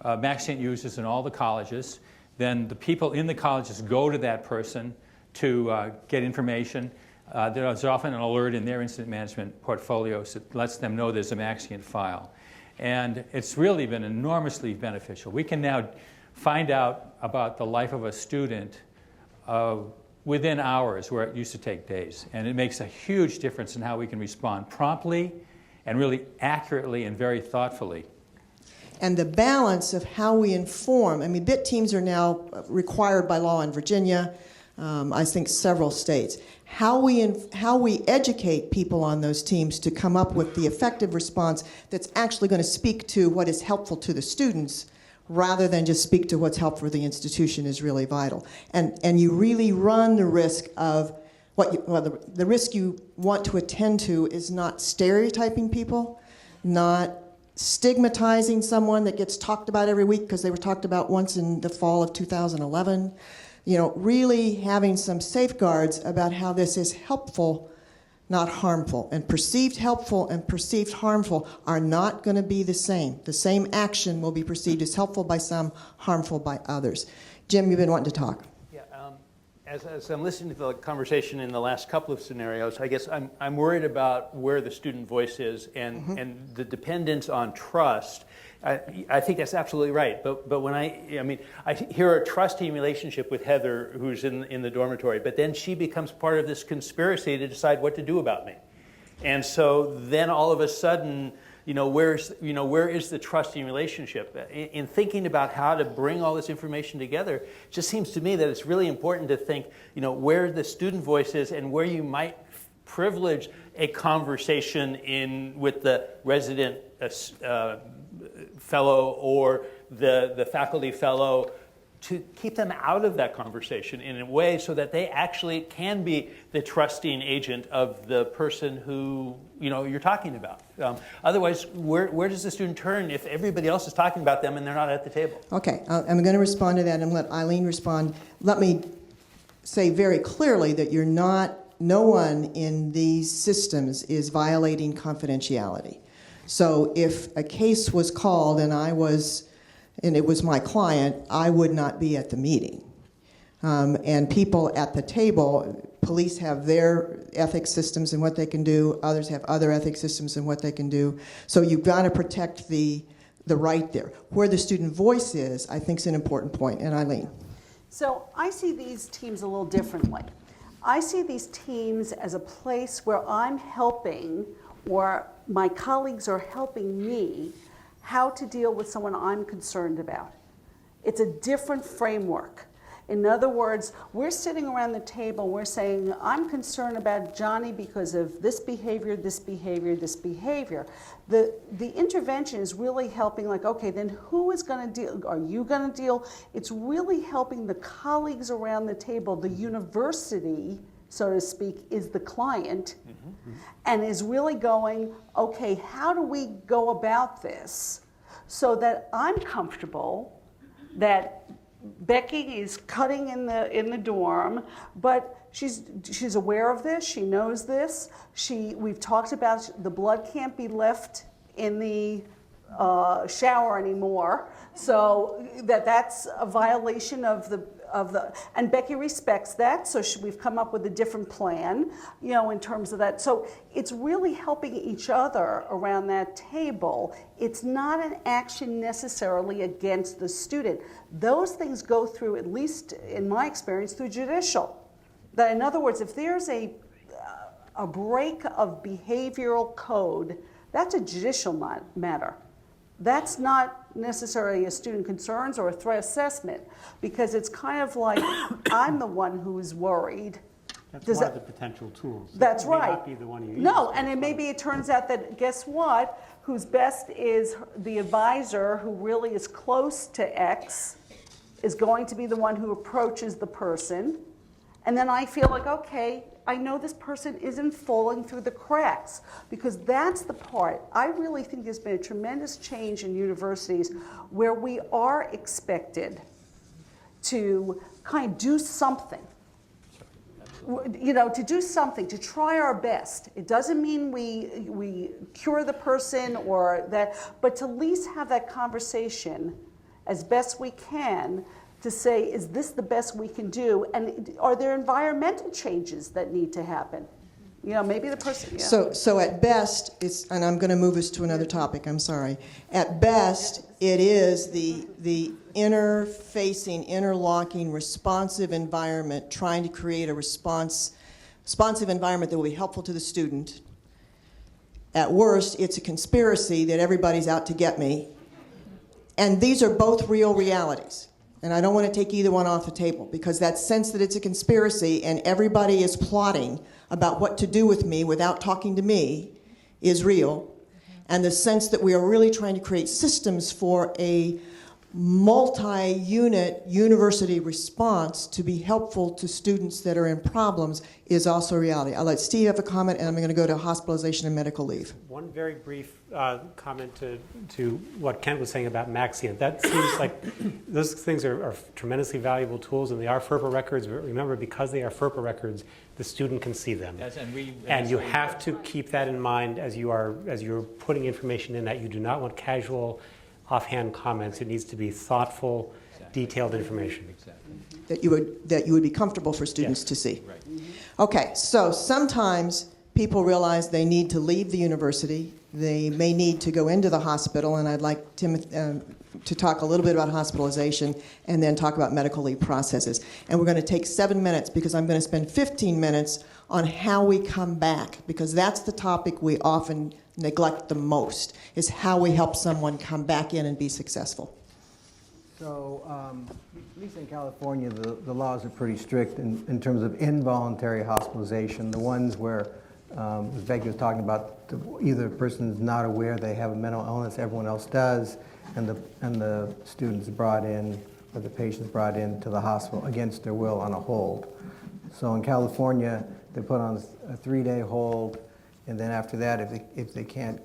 Maxian users in all the colleges. Then the people in the colleges go to that person to get information. There's often an alert in their incident management portfolios that lets them know there's a Maxian file. And it's really been enormously beneficial. We can now find out about the life of a student within hours where it used to take days. And it makes a huge difference in how we can respond promptly and really accurately and very thoughtfully. And the balance of how we inform, I mean, BIT teams are now required by law in Virginia, I think several states. How we educate people on those teams to come up with the effective response that's actually going to speak to what is helpful to the students rather than just speak to what's helpful for the institution is really vital. And you really run the risk of the risk you want to attend to is not stereotyping people, not stigmatizing someone that gets talked about every week because they were talked about once in the fall of 2011. really having some safeguards about how this is helpful, not harmful. And perceived helpful and perceived harmful are not going to be the same. The same action will be perceived as helpful by some, harmful by others. Jim, you've been wanting to talk. Yeah, as I'm listening to the conversation in the last couple of scenarios, I guess I'm worried about where the student voice is and the dependence on trust. I think that's absolutely right. But when I hear a trusting relationship with Heather, who's in the dormitory, but then she becomes part of this conspiracy to decide what to do about me. And so then all of a sudden, where is the trusting relationship? In thinking about how to bring all this information together, it just seems to me that it's really important to think, where the student voice is and where you might privilege a conversation with the resident fellow or the faculty fellow, to keep them out of that conversation in a way so that they actually can be the trusting agent of the person who you're talking about. Otherwise, where does the student turn if everybody else is talking about them and they're not at the table? Okay, I'm going to respond to that and let Eileen respond. Let me say very clearly that no one in these systems is violating confidentiality. So if a case was called and it was my client, I would not be at the meeting. And people at the table, police have their ethics systems and what they can do, others have other ethics systems and what they can do. So you've got to protect the right there. Where the student voice is, I think is an important point. And Eileen. So I see these teams a little differently. I see these teams as a place where I'm helping, or my colleagues are helping me, how to deal with someone I'm concerned about. It's a different framework. In other words, we're sitting around the table, we're saying, I'm concerned about Johnny because of this behavior, this behavior, this behavior. The intervention is really helping, like, okay, then who is going to deal? Are you going to deal? It's really helping the colleagues around the table. The university, so to speak, is the client, and is really going, okay, how do we go about this so that I'm comfortable that Becky is cutting in the dorm, but she's aware of this, she knows this, we've talked about the blood can't be left in the shower anymore, so that's a violation of the and Becky respects that, so we've come up with a different plan, in terms of that. So it's really helping each other around that table. It's not an action necessarily against the student. Those things go through, at least in my experience, through judicial. That, in other words, if there's a break of behavioral code, that's a judicial matter. That's not necessarily a student concerns or a threat assessment, because it's kind of like I'm the one who's worried. That's one of the potential tools. That's right. May not be the one you use. No, and maybe it turns out that, guess what? Who's best is the advisor who really is close to X is going to be the one who approaches the person. And then I feel like, okay, I know this person isn't falling through the cracks, because that's the part. I really think there's been a tremendous change in universities where we are expected to kind of do something. To do something, to try our best. It doesn't mean we cure the person or that, but to at least have that conversation as best we can to say, is this the best we can do? And are there environmental changes that need to happen? Maybe the person. Yeah. So at best, and I'm going to move us to another topic, I'm sorry. At best, it is the interfacing, interlocking, responsive environment, trying to create a responsive environment that will be helpful to the student. At worst, it's a conspiracy that everybody's out to get me. And these are both real realities. And I don't want to take either one off the table, because that sense that it's a conspiracy and everybody is plotting about what to do with me without talking to me is real. And the sense that we are really trying to create systems for a multi-unit university response to be helpful to students that are in problems is also a reality. I'll let Steve have a comment, and I'm going to go to hospitalization and medical leave. One very brief comment to what Kent was saying about Maxient. That seems like those things are tremendously valuable tools, and they are FERPA records. But remember, because they are FERPA records, the student can see them. Yes, and you have to keep that in mind as you're putting information in, that you do not want casual, offhand comments. It needs to be thoughtful, detailed information. That you would be comfortable for students to see. Right. Okay, so sometimes people realize they need to leave the university. They may need to go into the hospital, and I'd like to talk a little bit about hospitalization and then talk about medical leave processes. And we're going to take 7 minutes because I'm going to spend 15 minutes on how we come back, because that's the topic we often neglect the most, is how we help someone come back in and be successful. So, at least in California, the laws are pretty strict in terms of involuntary hospitalization. The ones where, as Becky was talking about, either the person is not aware they have a mental illness, everyone else does, and the student's brought in, or the patient's brought into the hospital against their will on a hold. So in California, they put on a 3-day hold, and then after that, if they can't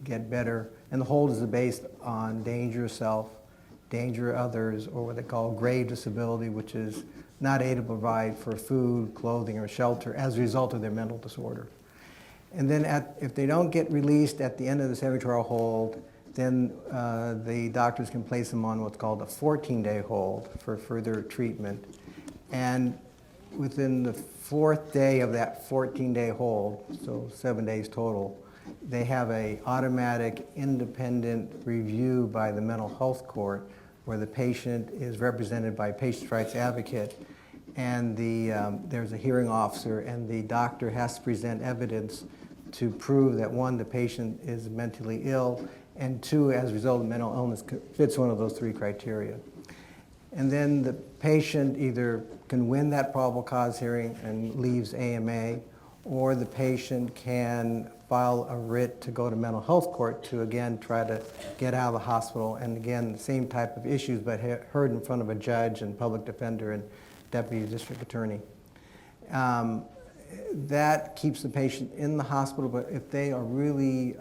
get better, and the hold is based on danger of self, danger of others, or what they call grave disability, which is not able to provide for food, clothing, or shelter as a result of their mental disorder. And then if they don't get released at the end of the 72-hour hold, then the doctors can place them on what's called a 14-day hold for further treatment. And within the 4th day of that 14-day hold, so 7 days total, they have an automatic independent review by the mental health court where the patient is represented by a patient's rights advocate, and there's a hearing officer, and the doctor has to present evidence to prove that, 1, the patient is mentally ill, and 2, as a result of mental illness, fits one of those 3 criteria. And then the patient either can win that probable cause hearing and leaves AMA, or the patient can file a writ to go to mental health court to, again, try to get out of the hospital. And again, the same type of issues, but heard in front of a judge and public defender and deputy district attorney. That keeps the patient in the hospital, but if they are really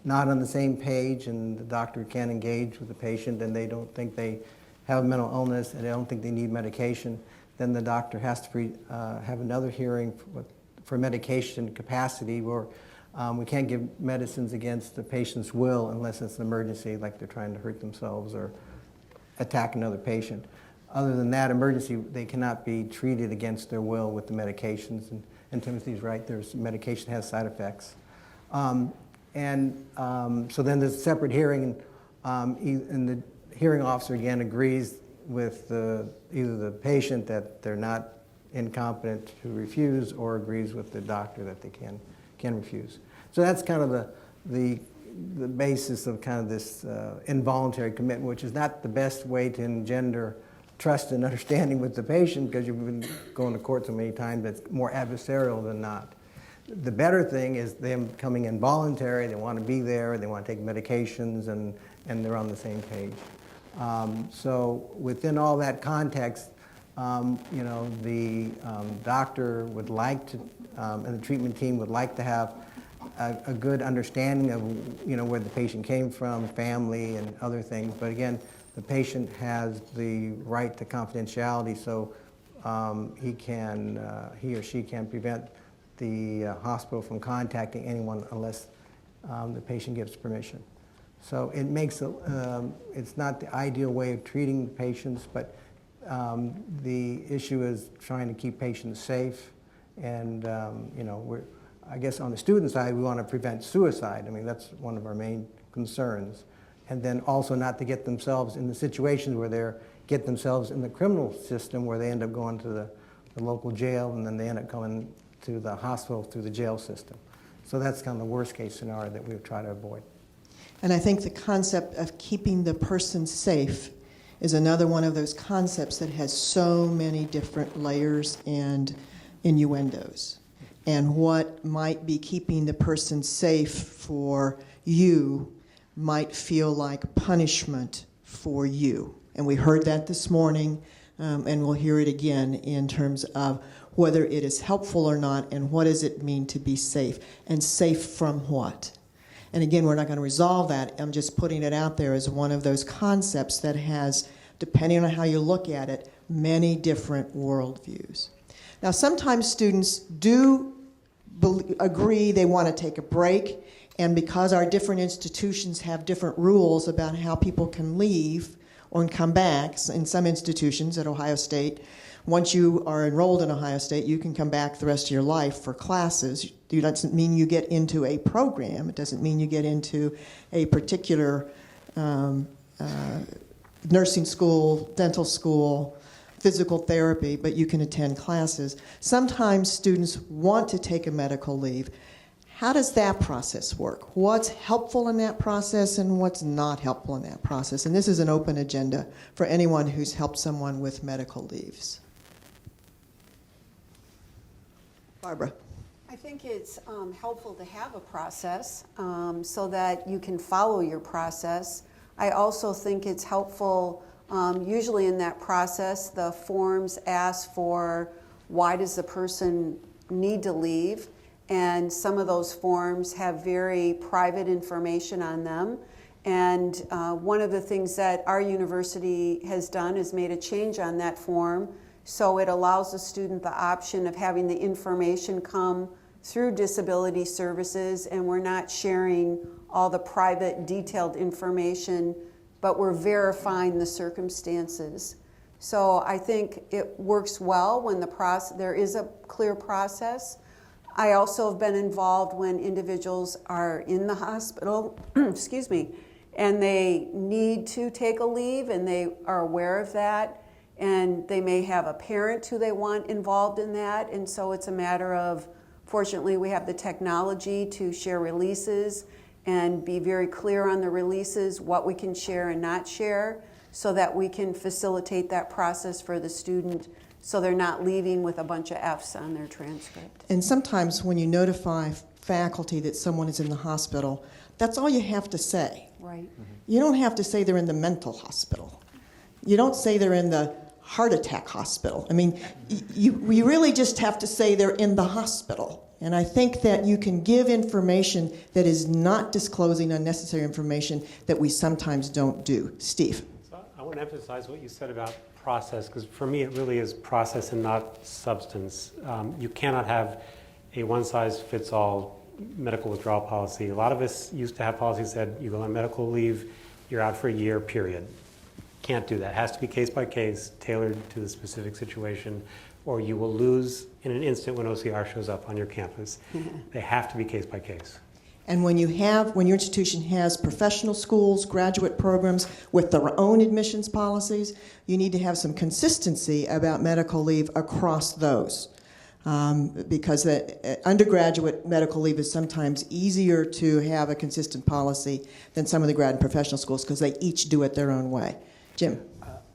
not on the same page and the doctor can't engage with the patient and they don't think they have a mental illness and they don't think they need medication, then the doctor has to have another hearing for medication capacity, where we can't give medicines against the patient's will unless it's an emergency, like they're trying to hurt themselves or attack another patient. Other than that emergency, they cannot be treated against their will with the medications. And Timothy's right, there's medication has side effects. So then there's a separate hearing, and the hearing officer again agrees with either the patient that they're not incompetent to refuse, or agrees with the doctor that they can refuse. So that's kind of the basis of kind of this involuntary commitment, which is not the best way to engender trust and understanding with the patient, because you've been going to court so many times that's more adversarial than not. The better thing is them coming in voluntary, they want to be there, they want to take medications, and they're on the same page. So within all that context, the doctor would like to, and the treatment team would like to have a good understanding of, where the patient came from, family, and other things. But again, the patient has the right to confidentiality, so he or she can prevent the hospital from contacting anyone unless the patient gives permission. So it makes it's not the ideal way of treating patients, but the issue is trying to keep patients safe, and I guess on the student side, we want to prevent suicide. I mean, that's one of our main concerns. And then also not to get themselves in the situations where they get themselves in the criminal system, where they end up going to the local jail, and then they end up coming to the hospital through the jail system. So that's kind of the worst case scenario that we would try to avoid. And I think the concept of keeping the person safe is another one of those concepts that has so many different layers and innuendos. And what might be keeping the person safe for you might feel like punishment for you. And we heard that this morning, and we'll hear it again in terms of whether it is helpful or not, and what does it mean to be safe, and safe from what. And again, we're not going to resolve that. I'm just putting it out there as one of those concepts that has, depending on how you look at it, many different worldviews. Now, sometimes students do agree they want to take a break, and because our different institutions have different rules about how people can leave or come back, in some institutions at Ohio State, once you are enrolled in Ohio State, you can come back the rest of your life for classes. It doesn't mean you get into a program. It doesn't mean you get into a particular nursing school, dental school, physical therapy, but you can attend classes. Sometimes students want to take a medical leave. How does that process work? What's helpful in that process and what's not helpful in that process? And this is an open agenda for anyone who's helped someone with medical leaves. Barbara. I think it's helpful to have a process so that you can follow your process. I also think it's helpful, usually in that process, the forms ask for why does the person need to leave, and some of those forms have very private information on them. And one of the things that our university has done is made a change on that form, so it allows the student the option of having the information come through disability services, and we're not sharing all the private detailed information, but we're verifying the circumstances. So I think it works well when there is a clear process. I also have been involved when individuals are in the hospital, excuse me, and they need to take a leave and they are aware of that, and they may have a parent who they want involved in that, and so it's a matter of, fortunately, we have the technology to share releases and be very clear on the releases, what we can share and not share, so that we can facilitate that process for the student so they're not leaving with a bunch of Fs on their transcript. And sometimes when you notify faculty that someone is in the hospital, that's all you have to say. Right. You don't have to say they're in the mental hospital. You don't say they're in the heart attack hospital. I mean, you really just have to say they're in the hospital. And I think that you can give information that is not disclosing unnecessary information that we sometimes don't do. Steve. So I want to emphasize what you said about process, because for me it really is process and not substance. You cannot have a one-size-fits-all medical withdrawal policy. A lot of us used to have policies that said you go on medical leave, you're out for a year, period. Can't do that. It has to be case by case, tailored to the specific situation, or you will lose in an instant when OCR shows up on your campus. They have to be case by case. And when your institution has professional schools, graduate programs with their own admissions policies, you need to have some consistency about medical leave across those. Because undergraduate medical leave is sometimes easier to have a consistent policy than some of the grad and professional schools because they each do it their own way. Jim.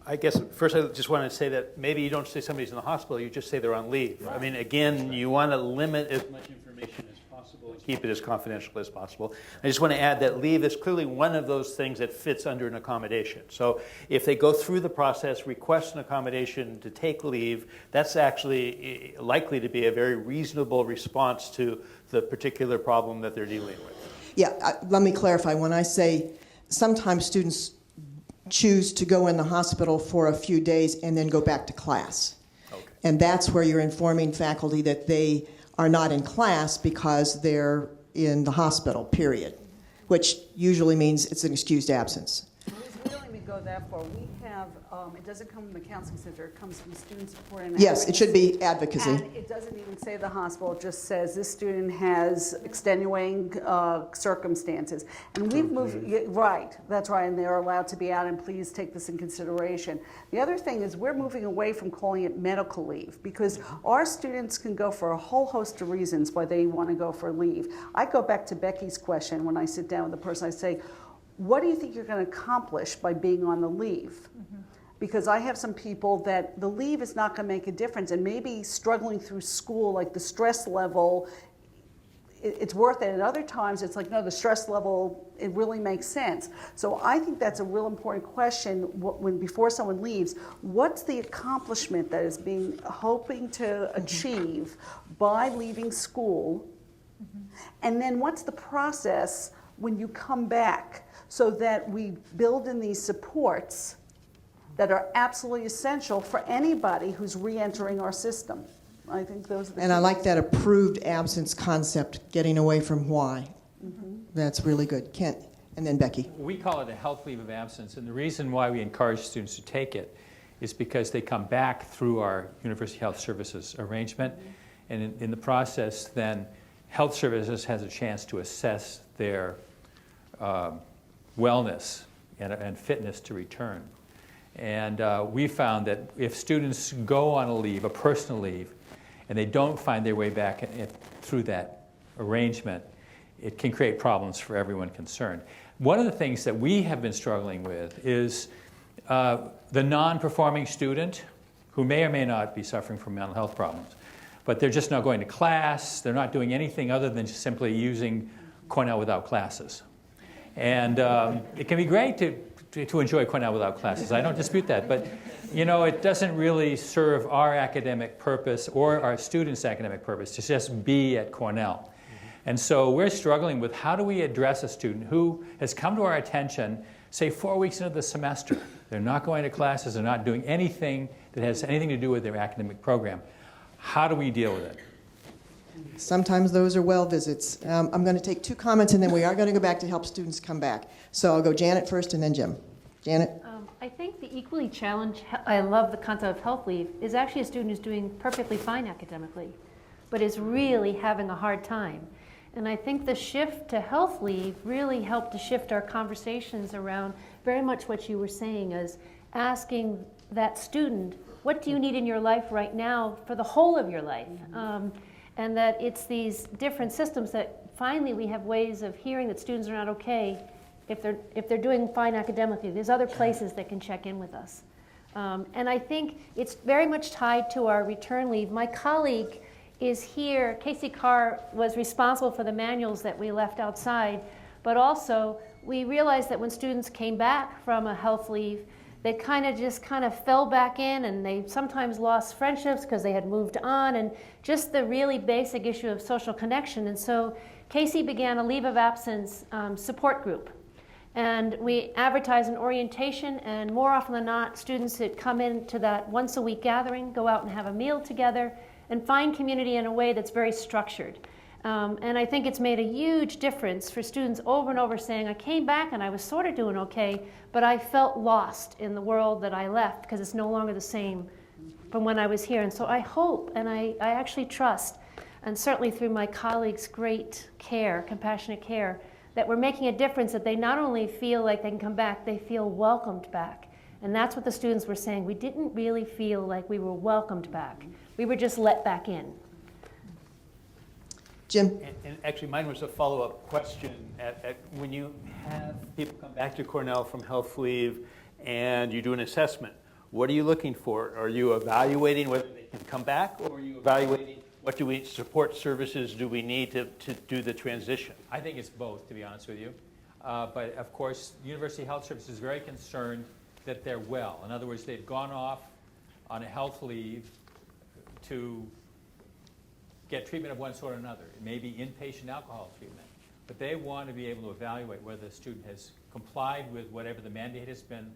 I guess first I just want to say that maybe you don't say somebody's in the hospital, you just say they're on leave. Right. I mean, again, you want to limit as much information as possible and keep it as confidential as possible. I just want to add that leave is clearly one of those things that fits under an accommodation. So if they go through the process, request an accommodation to take leave, that's actually likely to be a very reasonable response to the particular problem that they're dealing with. Yeah, let me clarify. When I say sometimes students choose to go in the hospital for a few days and then go back to class. Okay. And that's where you're informing faculty that they are not in class because they're in the hospital, period, which usually means it's an excused absence. We don't even go that far. We have, it doesn't come from the counseling center, it comes from student support and yes, it should be advocacy. And it doesn't even say the hospital, it just says this student has extenuating circumstances. And we've moved, right, that's right, and they're allowed to be out, and please take this in consideration. The other thing is we're moving away from calling it medical leave because our students can go for a whole host of reasons why they want to go for leave. I go back to Becky's question when I sit down with the person, I say, what do you think you're going to accomplish by being on the leave? Mm-hmm. Because I have some people that the leave is not going to make a difference, and maybe struggling through school, like the stress level it's worth it. And other times it's like, no, the stress level, it really makes sense. So I think that's a real important question when before someone leaves. What's the accomplishment that is being hoping to achieve by leaving school? And then what's the process when you come back so that we build in these supports that are absolutely essential for anybody who's re-entering our system? I think those are the And I keys. like that approved absence concept, getting away from why. That's really good. Kent, and then Becky. We call it a health leave of absence, and the reason why we encourage students to take it is because they come back through our University Health Services arrangement, and in the process, then Health Services has a chance to assess their wellness and fitness to return. And we found that if students go on a leave, a personal leave, and they don't find their way back through that arrangement, it can create problems for everyone concerned. One of the things that we have been struggling with is the non-performing student who may or may not be suffering from mental health problems, but they're just not going to class, they're not doing anything other than just simply using Cornell without classes. And it can be great to enjoy Cornell without classes. I don't dispute that, but it doesn't really serve our academic purpose or our students' academic purpose to just be at Cornell. And so we're struggling with how do we address a student who has come to our attention, say 4 weeks into the semester. They're not going to classes, they're not doing anything that has anything to do with their academic program. How do we deal with it? Sometimes those are well visits. I'm going to take 2 comments, and then we are going to go back to help students come back. So I'll go Janet first, and then Jim. Janet? I think the equally challenge, I love the concept of health leave, is actually a student who's doing perfectly fine academically, but is really having a hard time. And I think the shift to health leave really helped to shift our conversations around very much what you were saying, as asking that student, what do you need in your life right now for the whole of your life? And that it's these different systems that finally we have ways of hearing that students are not okay if they're doing fine academically. There's other places that can check in with us. And I think it's very much tied to our return leave. My colleague is here. Casey Carr was responsible for the manuals that we left outside, but also we realized that when students came back from a health leave, they kind of fell back in, and they sometimes lost friendships because they had moved on, and just the really basic issue of social connection. And so Casey began a leave of absence support group. And we advertise an orientation, and more often than not, students that come into that once a week gathering go out and have a meal together and find community in a way that's very structured. And I think it's made a huge difference for students over and over saying, I came back and I was sort of doing okay, but I felt lost in the world that I left because it's no longer the same from when I was here. And so I hope, and I actually trust, and certainly through my colleagues' great care, compassionate care, that we're making a difference, that they not only feel like they can come back, they feel welcomed back. And that's what the students were saying. We didn't really feel like we were welcomed back. We were just let back in. Jim? And actually, mine was a follow-up question. When you have people come back to Cornell from health leave and you do an assessment, what are you looking for? Are you evaluating whether they can come back, or are you evaluating what support services do we need to do the transition? I think it's both, to be honest with you. But of course, University Health Services is very concerned that they're well. In other words, they've gone off on a health leave to get treatment of one sort or another. It may be inpatient alcohol treatment, but they want to be able to evaluate whether the student has complied with whatever the mandate has been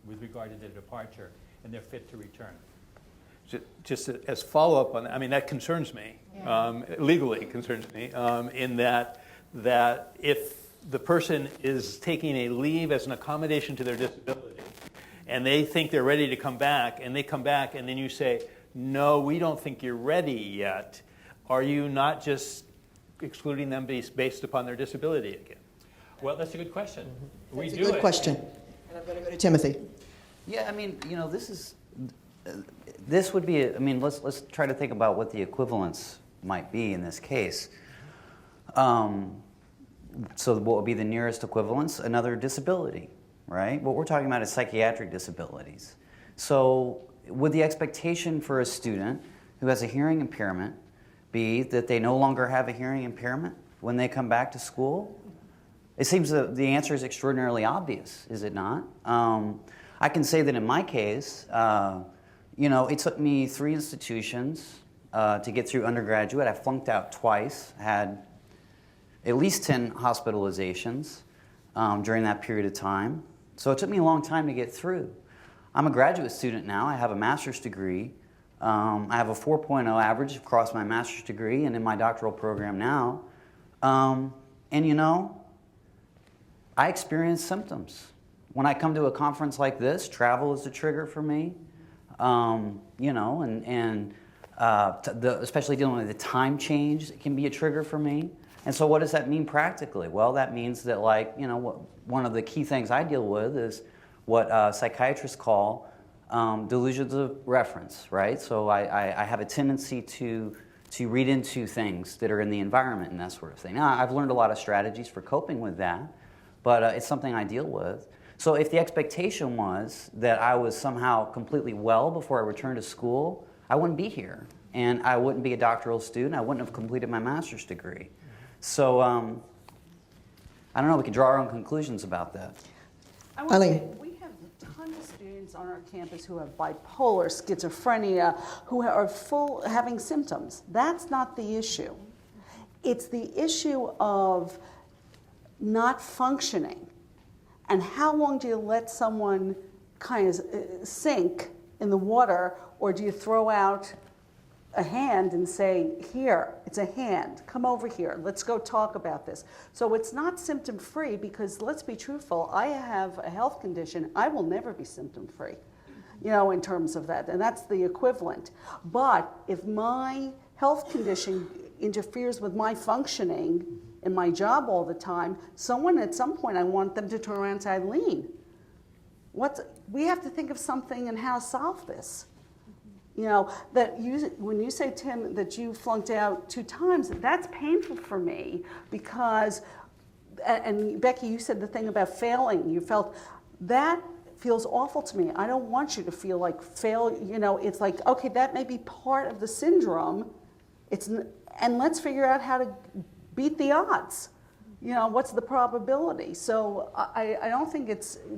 with regard to their departure, and they're fit to return. Just as follow-up on that, I mean, that concerns me, legally concerns me, in that if the person is taking a leave as an accommodation to their disability, and they think they're ready to come back, and they come back, and then you say, no, we don't think you're ready yet, are you not just excluding them based upon their disability again? Well, that's a good question. That's a good question. And I'm going to go to Timothy. Yeah, I mean, this would be, let's try to think about what the equivalence might be in this case. So what would be the nearest equivalence? Another disability, right? What we're talking about is psychiatric disabilities. So with the expectation for a student who has a hearing impairment be that they no longer have a hearing impairment when they come back to school? It seems that the answer is extraordinarily obvious, is it not? I can say that in my case, it took me 3 institutions to get through undergraduate. I flunked out twice, had at least 10 hospitalizations during that period of time. So it took me a long time to get through. I'm a graduate student now. I have a master's degree. I have a 4.0 average across my master's degree and in my doctoral program now. I experience symptoms. When I come to a conference like this, travel is a trigger for me, especially dealing with the time change, it can be a trigger for me. And so what does that mean practically? Well, that means that one of the key things I deal with is what psychiatrists call delusions of reference, right? So I have a tendency to read into things that are in the environment and that sort of thing. Now, I've learned a lot of strategies for coping with that, but it's something I deal with. So if the expectation was that I was somehow completely well before I returned to school, I wouldn't be here. And I wouldn't be a doctoral student. I wouldn't have completed my master's degree. So I don't know, we can draw our own conclusions about that. I would say we have a ton of students on our campus who have bipolar, schizophrenia, who are having symptoms. That's not the issue. It's the issue of not functioning. And how long do you let someone kind of sink in the water, or do you throw out a hand and say, here, it's a hand, come over here, let's go talk about this. So it's not symptom-free because, let's be truthful, I have a health condition, I will never be symptom-free, in terms of that, and that's the equivalent. But if my health condition interferes with my functioning in my job all the time, at some point, I want them to turn around and say, Eileen, we have to think of something and how to solve this. When you say, Tim, that you flunked out 2 times, that's painful for me because, and Becky, you said the thing about failing. You felt that feels awful to me. I don't want you to feel like it's like, okay, that may be part of the syndrome. And let's figure out how to beat the odds. What's the probability? So I don't think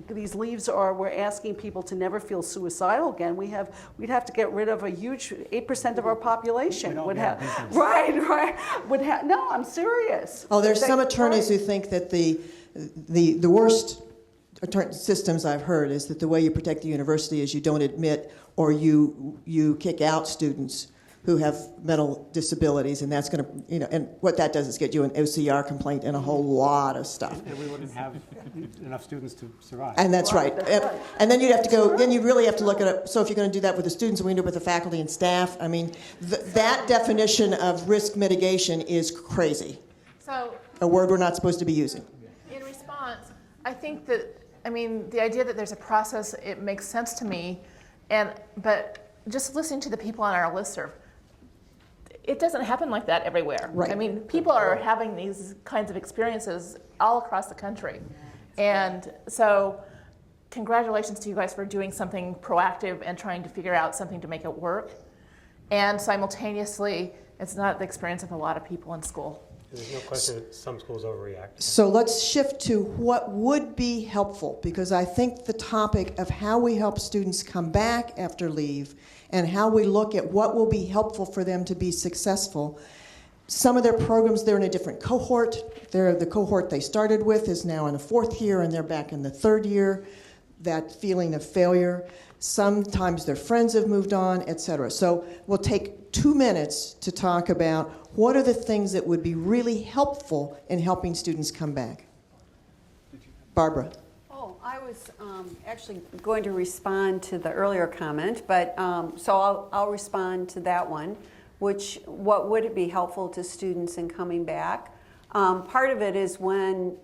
these leaves we're asking people to never feel suicidal again. We'd have to get rid of a huge 8% of our population. No, I'm serious. Oh, there's some attorneys who think that the worst systems I've heard is that the way you protect the university is you don't admit or you kick out students who have mental disabilities, and that's going to, and what that does is get you an OCR complaint and a whole lot of stuff. And we wouldn't have enough students to survive. And that's right. And then you'd have to go, then you really have to look at it. So if you're going to do that with the students, and we do it with the faculty and staff, I mean, that definition of risk mitigation is crazy. So, a word we're not supposed to be using. in response, I think that, the idea that there's a process, it makes sense to me, but just listening to the people on our listserv, it doesn't happen like that everywhere. Right. People are having these kinds of experiences all across the country. And so congratulations to you guys for doing something proactive and trying to figure out something to make it work. And simultaneously, it's not the experience of a lot of people in school. There's no question that some schools overreact. So let's shift to what would be helpful, because I think the topic of how we help students come back after leave and how we look at what will be helpful for them to be successful. Some of their programs, they're in a different cohort. The cohort they started with is now in the 4th year, and they're back in the 3rd year. That feeling of failure. Sometimes their friends have moved on, etc. So we'll take 2 minutes to talk about what are the things that would be really helpful in helping students come back. Barbara. Oh, I was actually going to respond to the earlier comment, but so I'll respond to that one, which what would it be helpful to students in coming back? Part of it is when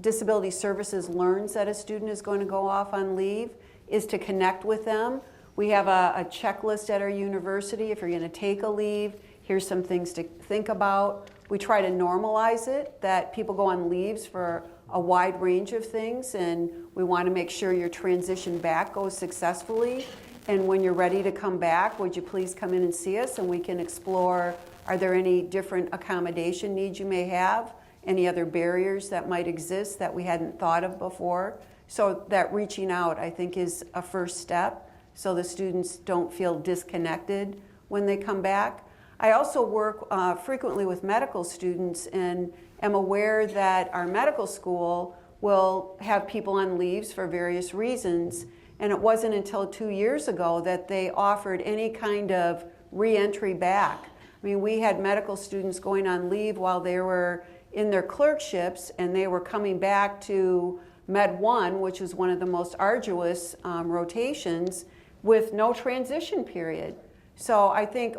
Disability Services learns that a student is going to go off on leave, is to connect with them. We have a checklist at our university. If you're going to take a leave, here's some things to think about. We try to normalize it, that people go on leaves for a wide range of things, and we want to make sure your transition back goes successfully. And when you're ready to come back, would you please come in and see us, and we can explore Are there any different accommodation needs you may have? Any other barriers that might exist that we hadn't thought of before? So that reaching out, I think, is a first step so the students don't feel disconnected when they come back. I also work frequently with medical students and am aware that our medical school will have people on leaves for various reasons. And it wasn't until 2 years ago that they offered any kind of re-entry back. I mean, we had medical students going on leave while they were in their clerkships, and they were coming back to Med 1, which is one of the most arduous rotations, with no transition period. So I think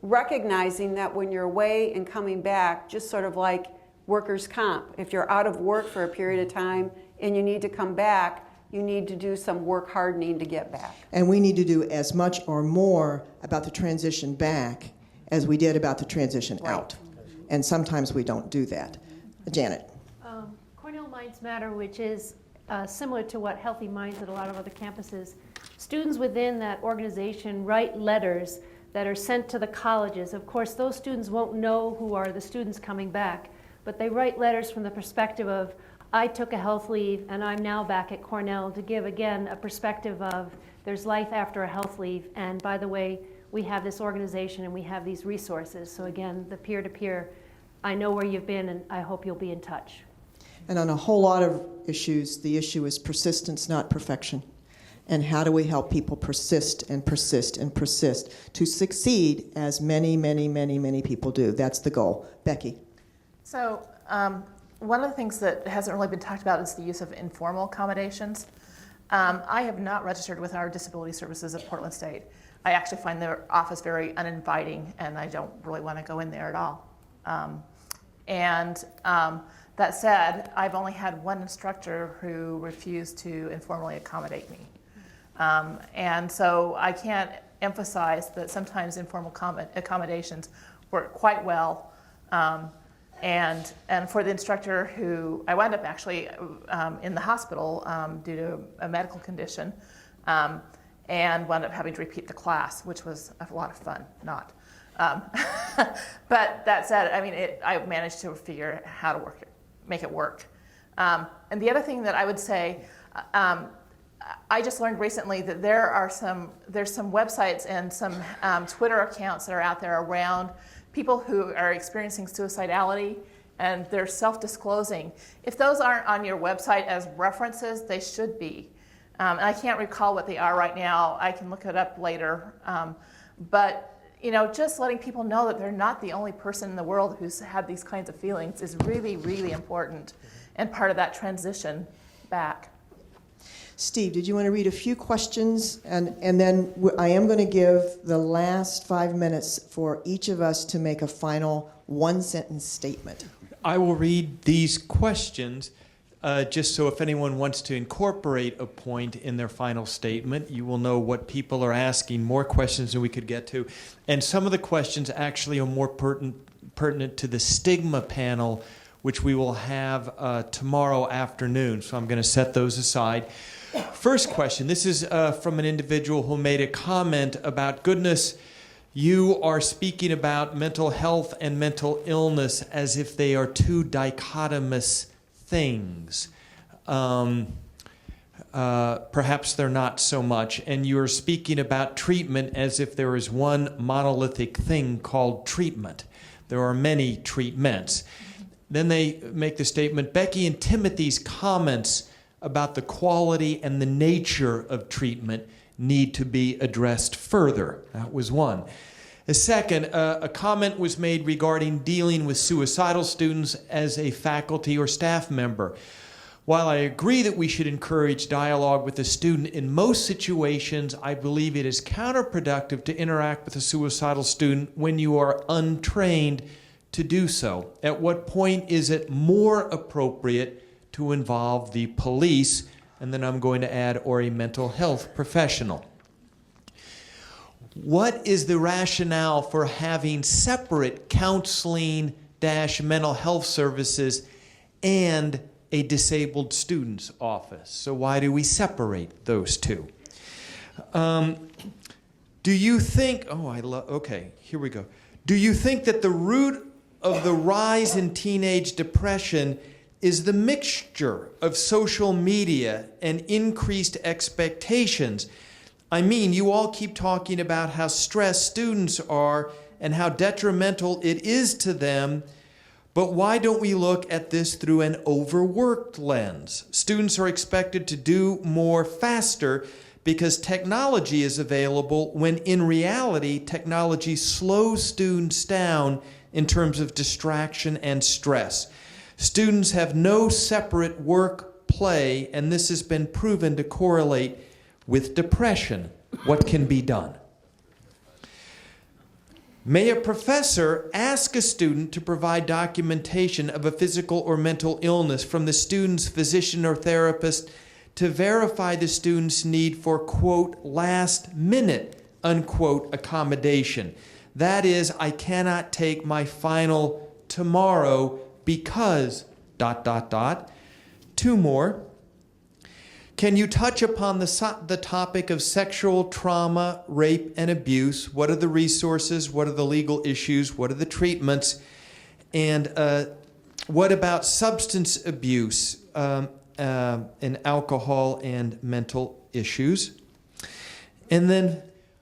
recognizing that when you're away and coming back, just sort of like workers' comp, if you're out of work for a period of time and you need to come back, you need to do some work hardening to get back. And we need to do as much or more about the transition back as we did about the transition out. And sometimes we don't do that. Janet. Cornell Minds Matter, which is similar to what Healthy Minds at a lot of other campuses, students within that organization write letters that are sent to the colleges. Of course, those students won't know who are the students coming back, but they write letters from the perspective of, I took a health leave and I'm now back at Cornell, to give, again, a perspective of there's life after a health leave, and by the way, we have this organization and we have these resources. So again, the peer-to-peer, I know where you've been and I hope you'll be in touch. And on a whole lot of issues, the issue is persistence, not perfection. And how do we help people persist and persist and persist to succeed, as many, many, many, many people do? That's the goal. Becky. So one of the things that hasn't really been talked about is the use of informal accommodations. I have not registered with our disability services at Portland State. I actually find their office very uninviting, and I don't really want to go in there at all. That said, I've only had one instructor who refused to informally accommodate me. And so I can't emphasize that sometimes informal accommodations work quite well. And for the instructor who, I wound up actually in the hospital due to a medical condition, and wound up having to repeat the class, which was a lot of fun, not. But that said, I mean, I managed to figure out how to make it work. And the other thing that I would say, I just learned recently that there's some websites and some Twitter accounts that are out there around people who are experiencing suicidality, and they're self-disclosing. If those aren't on your website as references, they should be. And I can't recall what they are right now. I can look it up later. But just letting people know that they're not the only person in the world who's had these kinds of feelings is really, really important and part of that transition back. Steve, did you want to read a few questions? And then I am going to give the last 5 minutes for each of us to make a final one-sentence statement. I will read these questions just so if anyone wants to incorporate a point in their final statement, you will know what people are asking, more questions than we could get to. And some of the questions actually are more pertinent to the stigma panel, which we will have tomorrow afternoon. So I'm going to set those aside. First question, this is from an individual who made a comment about, goodness, you are speaking about mental health and mental illness as if they are two dichotomous things. Perhaps they're not so much. And you're speaking about treatment as if there is one monolithic thing called treatment. There are many treatments. Then they make the statement, Becky and Timothy's comments about the quality and the nature of treatment need to be addressed further. That was one. A second, a comment was made regarding dealing with suicidal students as a faculty or staff member. While I agree that we should encourage dialogue with the student, in most situations, I believe it is counterproductive to interact with a suicidal student when you are untrained to do so. At what point is it more appropriate to involve the police, and then I'm going to add, or a mental health professional? What is the rationale for having separate counseling-mental health services and a disabled student's office? So why do we separate those two? Do you think, okay, here we go. Do you think that the root of the rise in teenage depression is the mixture of social media and increased expectations? I mean, you all keep talking about how stressed students are and how detrimental it is to them, but why don't we look at this through an overworked lens? Students are expected to do more faster because technology is available, when in reality, technology slows students down in terms of distraction and stress. Students have no separate work, play, and this has been proven to correlate with depression. What can be done? May a professor ask a student to provide documentation of a physical or mental illness from the student's physician or therapist to verify the student's need for, quote, last minute, unquote, accommodation. That is, I cannot take my final tomorrow because, ... Two more. Can you touch upon the topic of sexual trauma, rape, and abuse? What are the resources? What are the legal issues? What are the treatments? And what about substance abuse and alcohol and mental issues? And then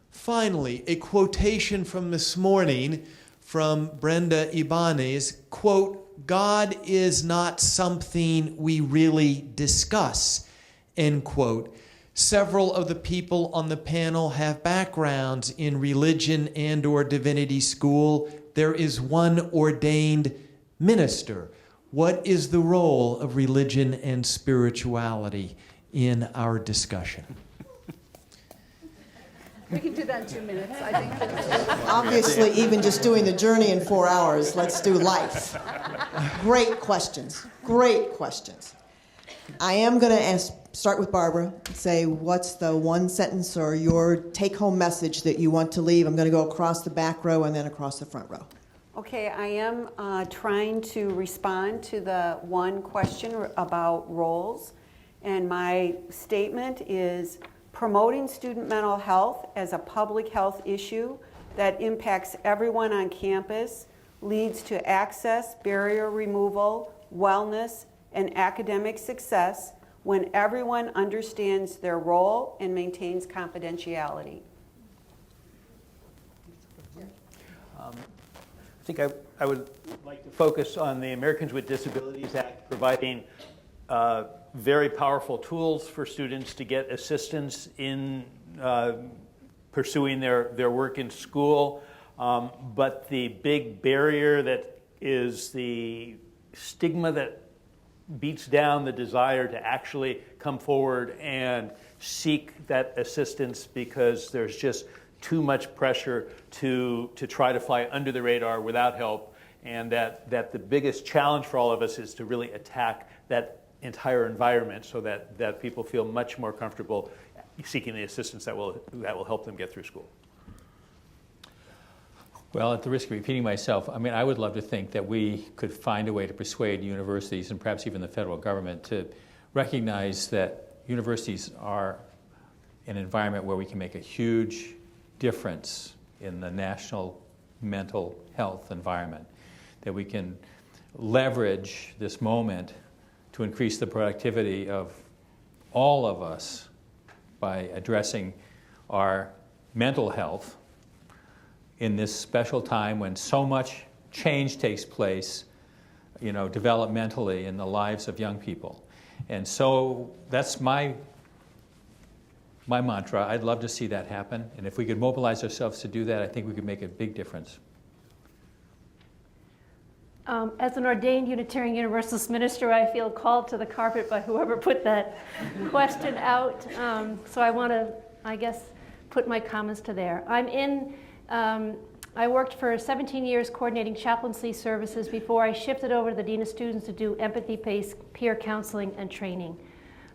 finally, a quotation from this morning from Brenda Ibanez, quote, "God is not something we really discuss," end quote. Several of the people on the panel have backgrounds in religion and or divinity school. There is one ordained minister. What is the role of religion and spirituality in our discussion? We can do that in 2 minutes. I think that's Obviously, even just doing the journey in 4 hours, let's do life. Great questions. Great questions. I am going to start with Barbara and say, what's the one sentence or your take-home message that you want to leave? I'm going to go across the back row and then across the front row. Okay, I am trying to respond to the one question about roles. And my statement is promoting student mental health as a public health issue that impacts everyone on campus leads to access, barrier removal, wellness, and academic success when everyone understands their role and maintains confidentiality. I think I would like to focus on the Americans with Disabilities Act providing very powerful tools for students to get assistance in pursuing their work in school. But the big barrier that is the stigma that beats down the desire to actually come forward and seek that assistance, because there's just too much pressure to try to fly under the radar without help, and that the biggest challenge for all of us is to really attack that entire environment so that people feel much more comfortable seeking the assistance that will help them get through school. Well, at the risk of repeating myself, I mean, I would love to think that we could find a way to persuade universities and perhaps even the federal government to recognize that universities are an environment where we can make a huge difference in the national mental health environment, that we can leverage this moment to increase the productivity of all of us by addressing our mental health in this special time when so much change takes place, developmentally in the lives of young people. And so that's my mantra. I'd love to see that happen. And if we could mobilize ourselves to do that, I think we could make a big difference. As an ordained Unitarian Universalist minister, I feel called to the carpet by whoever put that question out. So I want to, I guess, put my comments to there. I worked for 17 years coordinating chaplaincy services before I shifted over to the Dean of Students to do empathy-based peer counseling and training.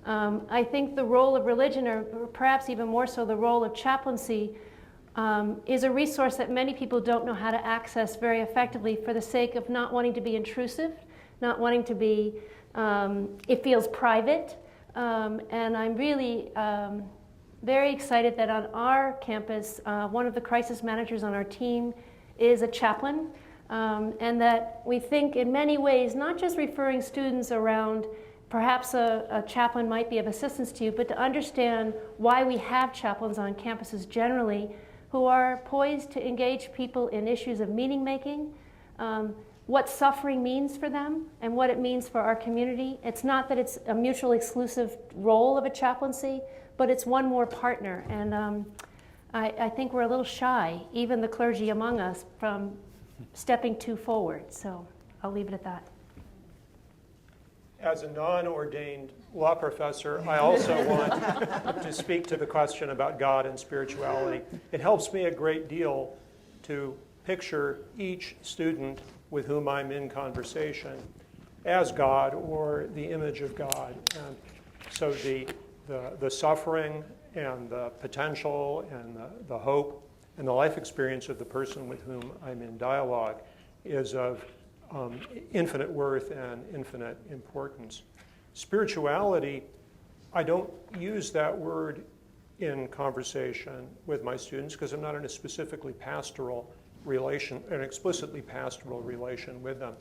I think the role of religion, or perhaps even more so the role of chaplaincy, is a resource that many people don't know how to access very effectively for the sake of not wanting to be intrusive, not wanting to be, it feels private. And I'm really very excited that on our campus, one of the crisis managers on our team is a chaplain, and that we think in many ways, not just referring students around, perhaps a chaplain might be of assistance to you, but to understand why we have chaplains on campuses generally who are poised to engage people in issues of meaning making, what suffering means for them and what it means for our community. It's not that it's a mutually exclusive role of a chaplaincy, but it's one more partner. And I think we're a little shy, even the clergy among us, from stepping too forward. So I'll leave it at that. As a non-ordained law professor, I also want to speak to the question about God and spirituality. It helps me a great deal to picture each student with whom I'm in conversation as God or the image of God. And so the suffering and the potential and the hope and the life experience of the person with whom I'm in dialogue is of infinite worth and infinite importance. Spirituality, I don't use that word in conversation with my students because I'm not in a specifically pastoral relation, an explicitly pastoral relation with them.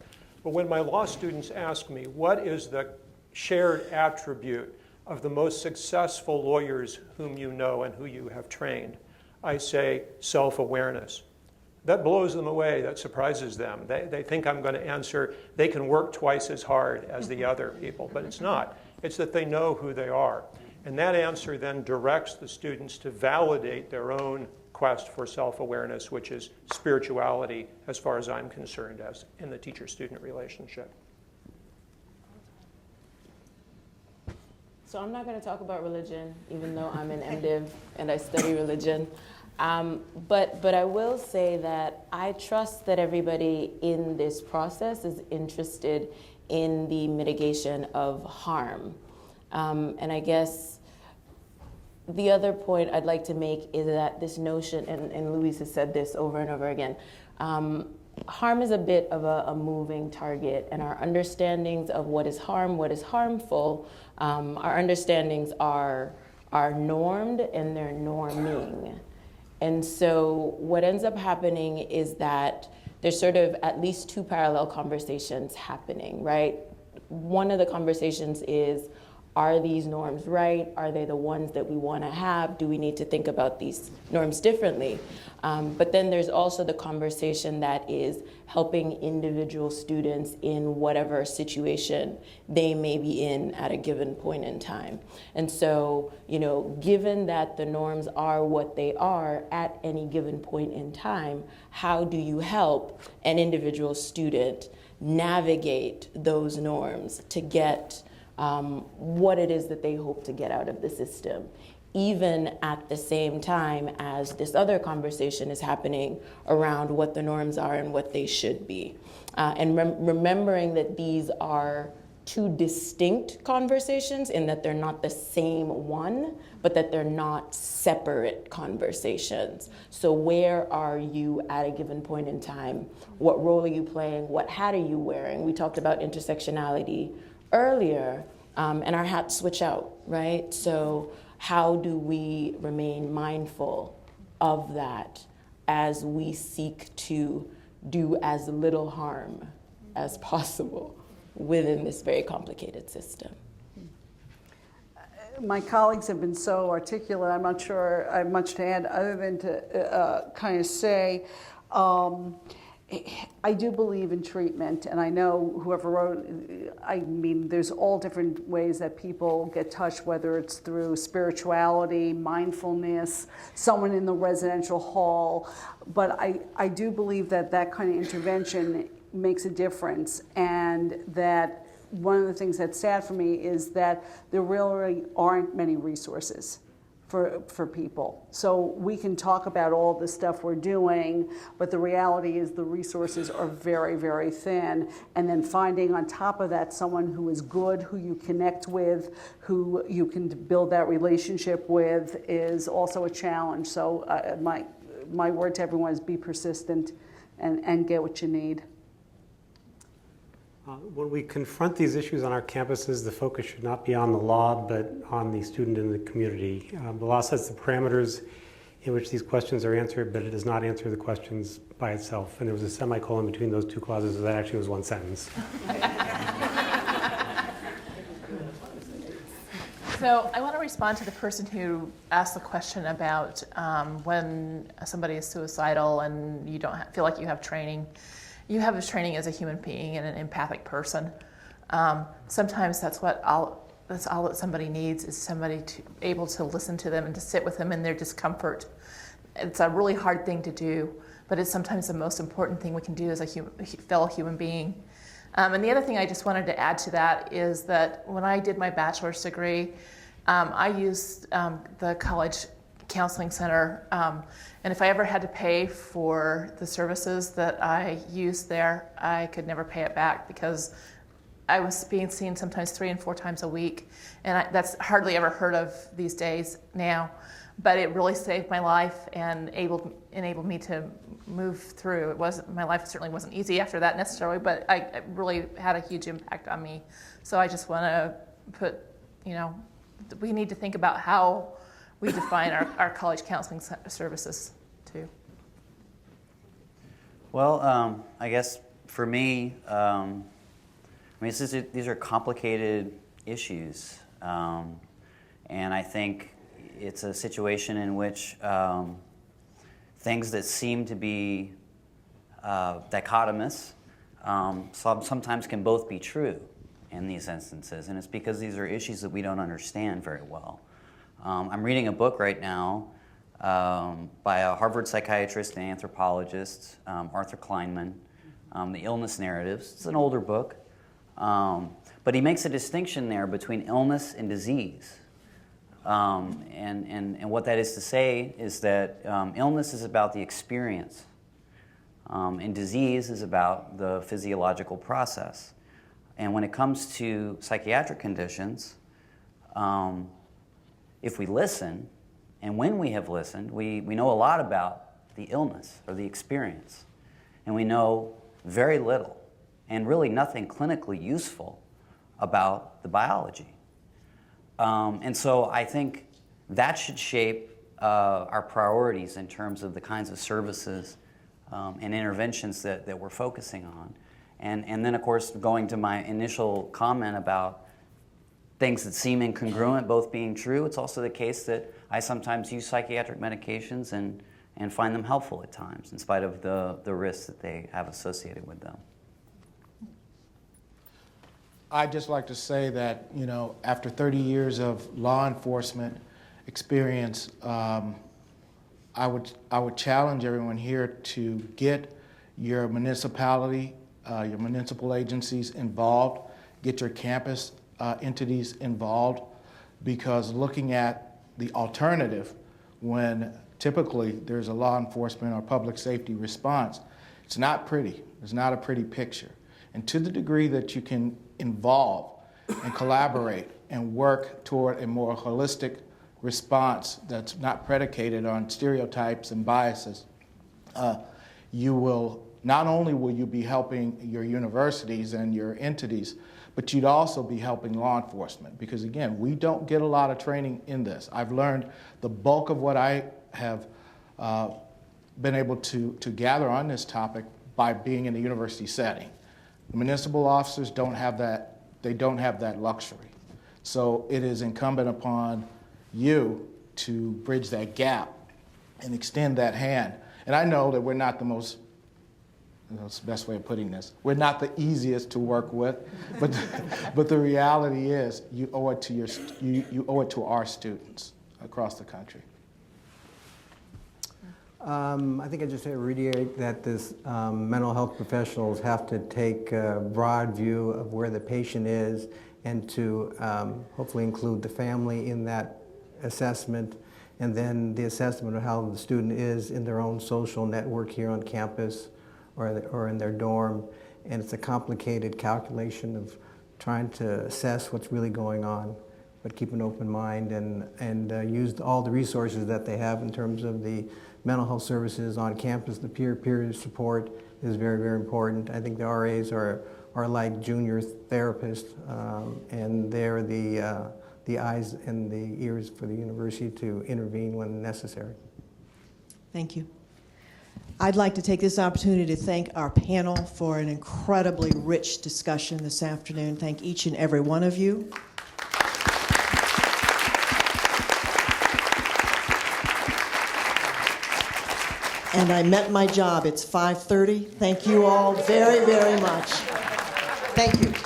But when my law students ask me, what is the shared attribute of the most successful lawyers whom you know and who you have trained, I say self-awareness. That blows them away, that surprises them. They think I'm going to answer, they can work twice as hard as the other people, but it's not. It's that they know who they are. And that answer then directs the students to validate their own quest for self-awareness, which is spirituality, as far as I'm concerned, as in the teacher-student relationship. So I'm not going to talk about religion, even though I'm an MDiv and I study religion. But I will say that I trust that everybody in this process is interested in the mitigation of harm. And I guess the other point I'd like to make is that this notion, and Louise has said this over and over again, harm is a bit of a moving target, and our understandings of what is harm, what is harmful, our understandings are normed and they're norming. And so what ends up happening is that there's sort of at least two parallel conversations happening, right? One of the conversations is, are these norms right? Are they the ones that we want to have? Do we need to think about these norms differently? But then there's also the conversation that is helping individual students in whatever situation they may be in at a given point in time. And so, given that the norms are what they are at any given point in time, how do you help an individual student navigate those norms to get what it is that they hope to get out of the system, even at the same time as this other conversation is happening around what the norms are and what they should be. And remembering that these are two distinct conversations in that they're not the same one, but that they're not separate conversations. So where are you at a given point in time? What role are you playing? What hat are you wearing? We talked about intersectionality earlier, and our hats switch out, right? So how do we remain mindful of that as we seek to do as little harm as possible within this very complicated system? My colleagues have been so articulate, I'm not sure I have much to add other than to kind of say, I do believe in treatment, and I know whoever wrote, there's all different ways that people get touched, whether it's through spirituality, mindfulness, someone in the residential hall, but I do believe that that kind of intervention makes a difference, and that one of the things that's sad for me is that there really aren't many resources for people. So we can talk about all the stuff we're doing, but the reality is the resources are very, very thin. And then finding on top of that someone who is good, who you connect with, who you can build that relationship with is also a challenge. So my word to everyone is be persistent and get what you need. When we confront these issues on our campuses, the focus should not be on the law, but on the student and the community. The law sets the parameters in which these questions are answered, but it does not answer the questions by itself. And there was a semicolon between those two clauses, so that actually was one sentence. So I want to respond to the person who asked the question about when somebody is suicidal and you don't feel like you have training. You have a training as a human being and an empathic person. Sometimes that's all that somebody needs, is somebody able to listen to them and to sit with them in their discomfort. It's a really hard thing to do, but it's sometimes the most important thing we can do as a fellow human being. And the other thing I just wanted to add to that is that when I did my bachelor's degree, I used the college counseling center, and if I ever had to pay for the services that I used there, I could never pay it back because I was being seen sometimes 3 and 4 times a week, and that's hardly ever heard of these days now. But it really saved my life and enabled me to move through. My life certainly wasn't easy after that necessarily, but it really had a huge impact on me. So I just want to put, we need to think about how we define our college counseling services too. Well, I guess for me, these are complicated issues, and I think it's a situation in which things that seem to be dichotomous sometimes can both be true in these instances, and it's because these are issues that we don't understand very well. I'm reading a book right now by a Harvard psychiatrist and anthropologist, Arthur Kleinman, The Illness Narratives. It's an older book, but he makes a distinction there between illness and disease. And what that is to say is that illness is about the experience, and disease is about the physiological process. And when it comes to psychiatric conditions, if we listen, and when we have listened, we know a lot about the illness or the experience, and we know very little, and really nothing clinically useful about the biology. And so I think that should shape our priorities in terms of the kinds of services and interventions that we're focusing on. And then, of course, going to my initial comment about things that seem incongruent both being true, it's also the case that I sometimes use psychiatric medications and find them helpful at times, in spite of the risks that they have associated with them. I'd just like to say that, after 30 years of law enforcement experience, I would challenge everyone here to get your municipality, your municipal agencies involved, get your campus entities involved, because looking at the alternative when typically there's a law enforcement or public safety response, it's not pretty. It's not a pretty picture. And to the degree that you can involve and collaborate and work toward a more holistic response that's not predicated on stereotypes and biases, you will, not only will you be helping your universities and your entities, but you'd also be helping law enforcement, because again, we don't get a lot of training in this. I've learned the bulk of what I have been able to gather on this topic by being in a university setting. The municipal officers don't have that, they don't have that luxury. So it is incumbent upon you to bridge that gap and extend that hand. And I know that we're not the most, that's the best way of putting this, we're not the easiest to work with, but the reality is you owe it to you owe it to our students across the country. I think I just reiterate that this mental health professionals have to take a broad view of where the patient is and to hopefully include the family in that assessment, and then the assessment of how the student is in their own social network here on campus or in their dorm. And it's a complicated calculation of trying to assess what's really going on, but keep an open mind and use all the resources that they have in terms of the mental health services on campus. The peer support is very, very important. I think the RAs are like junior therapists, and they're the eyes and the ears for the university to intervene when necessary. Thank you. I'd like to take this opportunity to thank our panel for an incredibly rich discussion this afternoon. Thank each and every one of you. And I met my job. It's 5:30. Thank you all very, very much. Thank you.